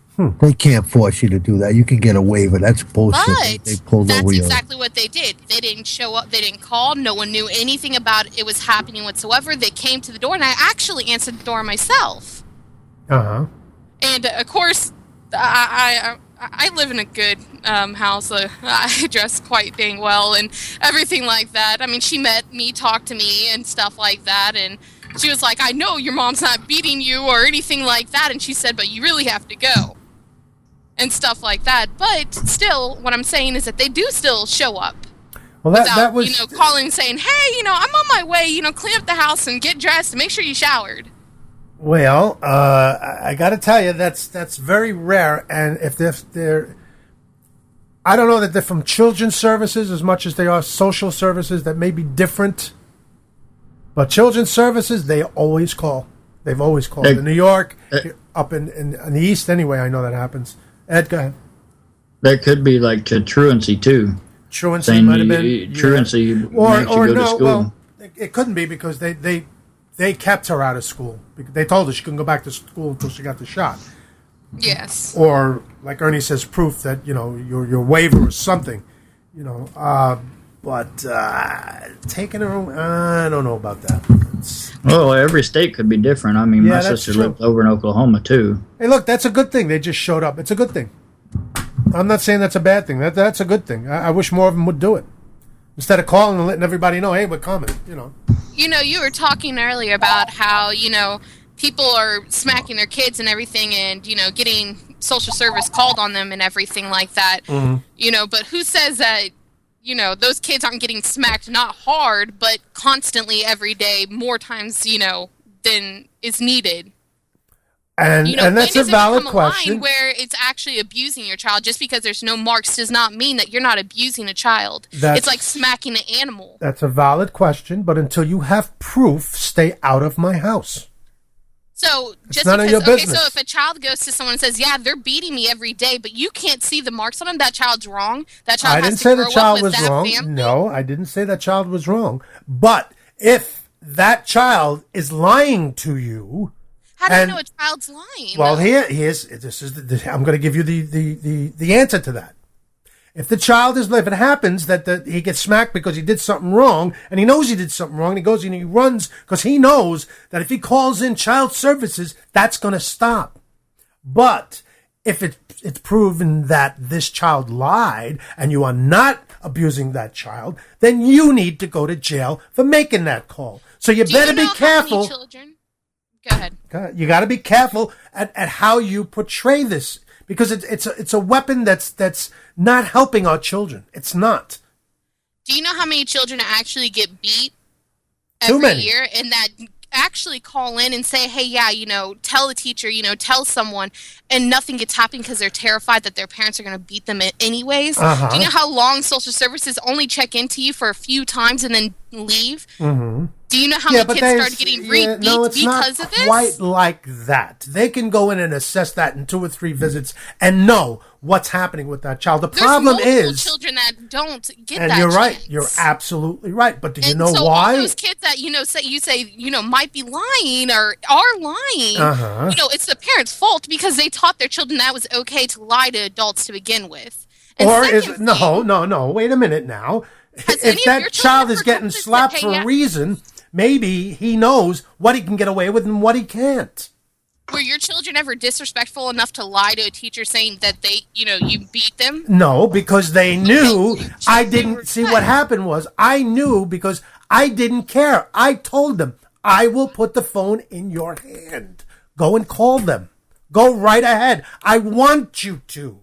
They can't force you to do that. You can get a waiver. That's bullshit. But they pulled that's over you. exactly what they did. They didn't show up. They didn't call. No one knew anything about it was happening whatsoever. They came to the door, and I actually answered the door myself. Uh-huh. And, of course, I live in a good house. I dress quite dang well and everything like that. I mean, she met me, talked to me, and stuff like that, and she was like, I know your mom's not beating you or anything like that, and she said, but you really have to go. And stuff like that. But still, what I'm saying is that they do still show up. Well, that was... calling and saying, hey, I'm on my way, clean up the house and get dressed and make sure you showered. Well, I got to tell you, that's very rare. And if they're... I don't know that they're from children's services as much as they are social services. That may be different. But children's services, they always call. They've always called. In New York, up in the East anyway, I know that happens. Ed, go ahead. That could be like to truancy, too. Truancy might have been. Truancy makes you go to school. Well, it couldn't be because they kept her out of school. They told her she couldn't go back to school until she got the shot. Yes. Or, like Ernie says, proof that, your waiver or something. But taking her home, I don't know about that. Well, every state could be different. I mean, my sister lived over in Oklahoma, too. Hey, look, that's a good thing. They just showed up. It's a good thing. I'm not saying that's a bad thing. That's a good thing. I wish more of them would do it. Instead of calling and letting everybody know, hey, we're coming, You were talking earlier about how, people are smacking their kids and everything and, getting social service called on them and everything like that. Mm-hmm. But who says that, those kids aren't getting smacked not hard, but constantly every day, more times, than is needed. And that's a valid question. A line where it's actually abusing your child. Just because there's no marks does not mean that you're not abusing a child. It's like smacking an animal. That's a valid question, but until you have proof, stay out of my house. So just none of your business. So if a child goes to someone and says, yeah, they're beating me every day, but you can't see the marks on them, that child's wrong. That child has to grow up with that family. No, I didn't say that child was wrong. But if that child is lying to you, how do you know a child's lying? Well, I'm going to give you the answer to that. If the child if it happens that he gets smacked because he did something wrong, and he knows he did something wrong, and he goes and he runs because he knows that if he calls in child services, that's going to stop. But if it's proven that this child lied and you are not abusing that child, then you need to go to jail for making that call. So you better be careful. Go ahead. You got to be careful at how you portray this. Because it's a weapon that's not helping our children. It's not. Do you know how many children actually get beat every year, and that actually call in and say, hey, yeah, tell a teacher, tell someone, and nothing gets happened because they're terrified that their parents are going to beat them anyways? Uh-huh. Do you know how long social services only check into you for a few times and then leave? Mm-hmm. Do you know how many kids started getting beat because of this? It's not quite like that. They can go in and assess that in 2 or 3 visits and know what's happening with that child. There's problem is children that don't get and that. And you're chance. Right. You're absolutely right. But do you know so why? All those kids that say might be lying or are lying. Uh-huh. It's the parents' fault because they taught their children that it was okay to lie to adults to begin with. And or is it, no? Wait a minute now. If that child is getting slapped for a reason, maybe he knows what he can get away with and what he can't. Were your children ever disrespectful enough to lie to a teacher saying that you beat them? No, because they knew I didn't see what happened was I knew because I didn't care. I told them I will put the phone in your hand. Go and call them. Go right ahead. I want you to.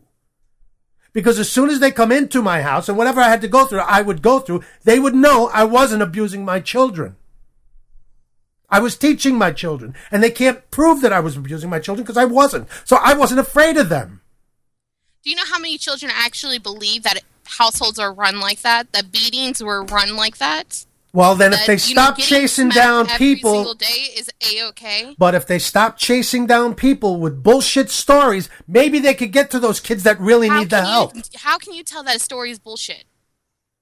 Because as soon as they come into my house, and whatever I had to go through, I would go through, they would know I wasn't abusing my children. I was teaching my children. And they can't prove that I was abusing my children because I wasn't. So I wasn't afraid of them. Do you know how many children actually believe that households are run like that? That beatings were run like that? Well, then if they stop chasing down people... every single day is A-okay. But if they stop chasing down people with bullshit stories, maybe they could get to those kids that really need the help. How can you tell that a story is bullshit?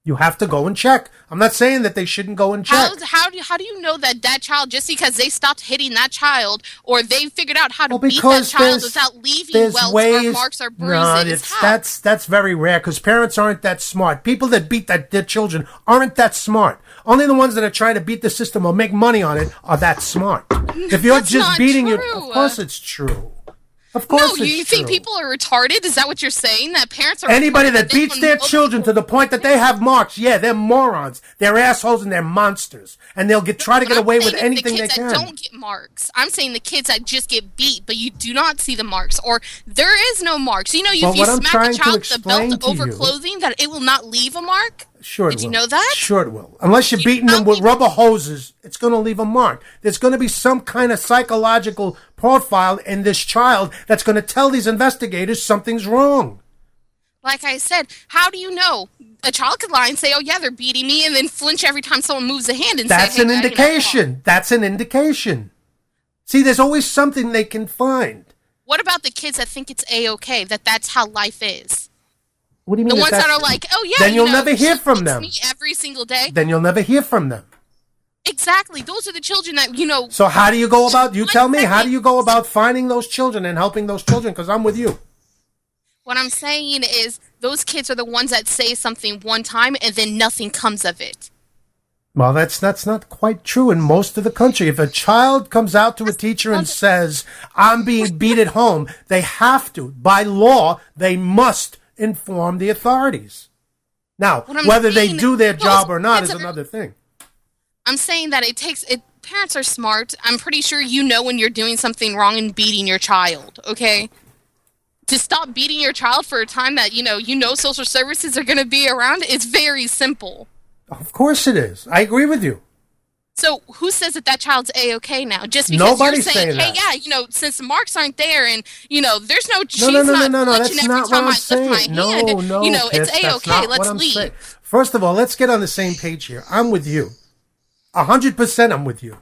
You have to go and check. I'm not saying that they shouldn't go and check. How do you know that child, just because they stopped hitting that child, or they figured out how to beat that child without leaving welts or marks or bruises? That's very rare because parents aren't that smart. People that beat their children aren't that smart. Only the ones that are trying to beat the system or make money on it are that smart. If you're just beating your... Of course it's true. Of course it's true. No, you think people are retarded? Is that what you're saying? That parents are Anybody that beats their children to the point that they have marks, yeah, they're morons. They're assholes and they're monsters. And they'll try to get away with anything they can. The kids that don't get marks. I'm saying the kids that just get beat, but you do not see the marks. Or there is no marks. You know, if you smack a child with a belt over clothing, that it will not leave a mark? Sure it will. Did you know that? Sure it will. Unless you're beating them with rubber hoses, it's going to leave a mark. There's going to be some kind of psychological profile in this child that's going to tell these investigators something's wrong. Like I said, how do you know? A child could lie and say, oh, yeah, they're beating me, and then flinch every time someone moves a hand and That's an indication. That's an indication. See, there's always something they can find. What about the kids that think it's A-okay, that's how life is? What do you mean? The ones that are like, oh, yeah, then you'll never hear from them. Me every single day. Then you'll never hear from them. Exactly. Those are the children that, So how do you go about, tell me, how do you go about finding those children and helping those children? Because I'm with you. What I'm saying is those kids are the ones that say something one time and then nothing comes of it. Well, that's not quite true in most of the country. If a child comes out to a teacher and says, I'm being beat at home, they have to. By law, they must inform the authorities. Now, whether they do their job or not is another thing. I'm saying that parents are smart. I'm pretty sure you know when you're doing something wrong and beating your child, okay? To stop beating your child for a time that, you know social services are going to be around, it's very simple. Of course it is. I agree with you. So who says that child's A-okay now? Just because Nobody's you're saying, hey, that. yeah, since the marks aren't there and, there's no cheese No, not that's not what I'm saying. No, it's A-okay, let's leave. First of all, let's get on the same page here. I'm with you. 100% I'm with you.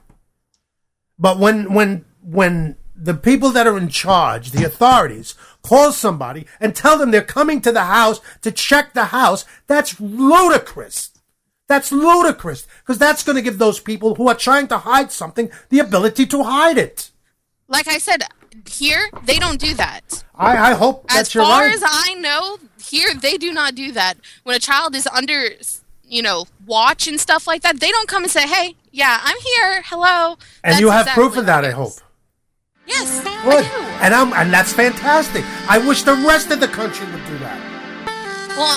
But when the people that are in charge, the authorities, call somebody and tell them they're coming to the house to check the house, that's ludicrous. That's ludicrous, because that's going to give those people who are trying to hide something the ability to hide it. Like I said, here, they don't do that. I hope that you're right. As far as I know, here, they do not do that. When a child is under, watch and stuff like that, they don't come and say, hey, yeah, I'm here, hello. And you have proof of that, I hope. Yes, good. I do. And that's fantastic. I wish the rest of the country would do that. Well,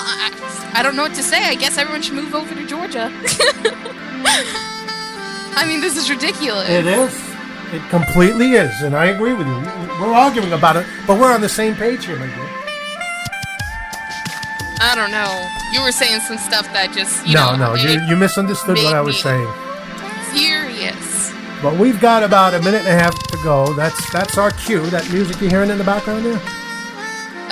I don't know what to say. I guess everyone should move over to Georgia. I mean, this is ridiculous. It is. It completely is, and I agree with you. We're arguing about it, but we're on the same page here, my dear. I don't know. You were saying some stuff that just, you misunderstood what I was saying. Furious. But we've got about a minute and a half to go. That's our cue. That music you're hearing in the background there?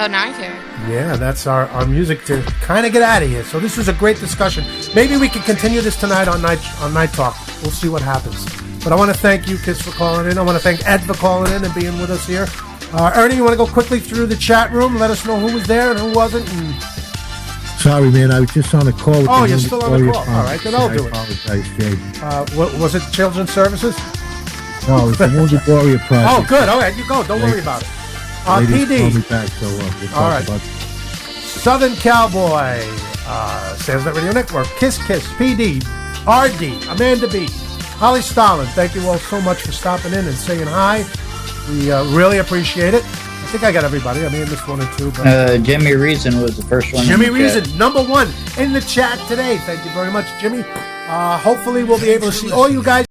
Oh, now I hear it. Yeah, that's our music to kind of get out of here. So this was a great discussion. Maybe we can continue this tonight on Night Talk. We'll see what happens. But I want to thank you, Kiss, for calling in. I want to thank Ed for calling in and being with us here. Ernie, you want to go quickly through the chat room? Let us know who was there and who wasn't. Sorry, man. I was just on a call with you're still on the call. All right, then I'll do it. I apologize, Jay. Was it Children's Services? No, it was the Wounded Warrior Project. Oh, good. All right, you go. Don't worry about it. PD. Back, so we'll all right. Southern Cowboy, Sandsnet Radio Network, Kiss, PD, RD, Amanda B, Holly Stalin. Thank you all so much for stopping in and saying hi. We really appreciate it. I think I got everybody. I may have missed one or two. But Jimmy Reason was the first one. Jimmy Reason, #1 in the chat today. Thank you very much, Jimmy. Hopefully we'll be able to see all you guys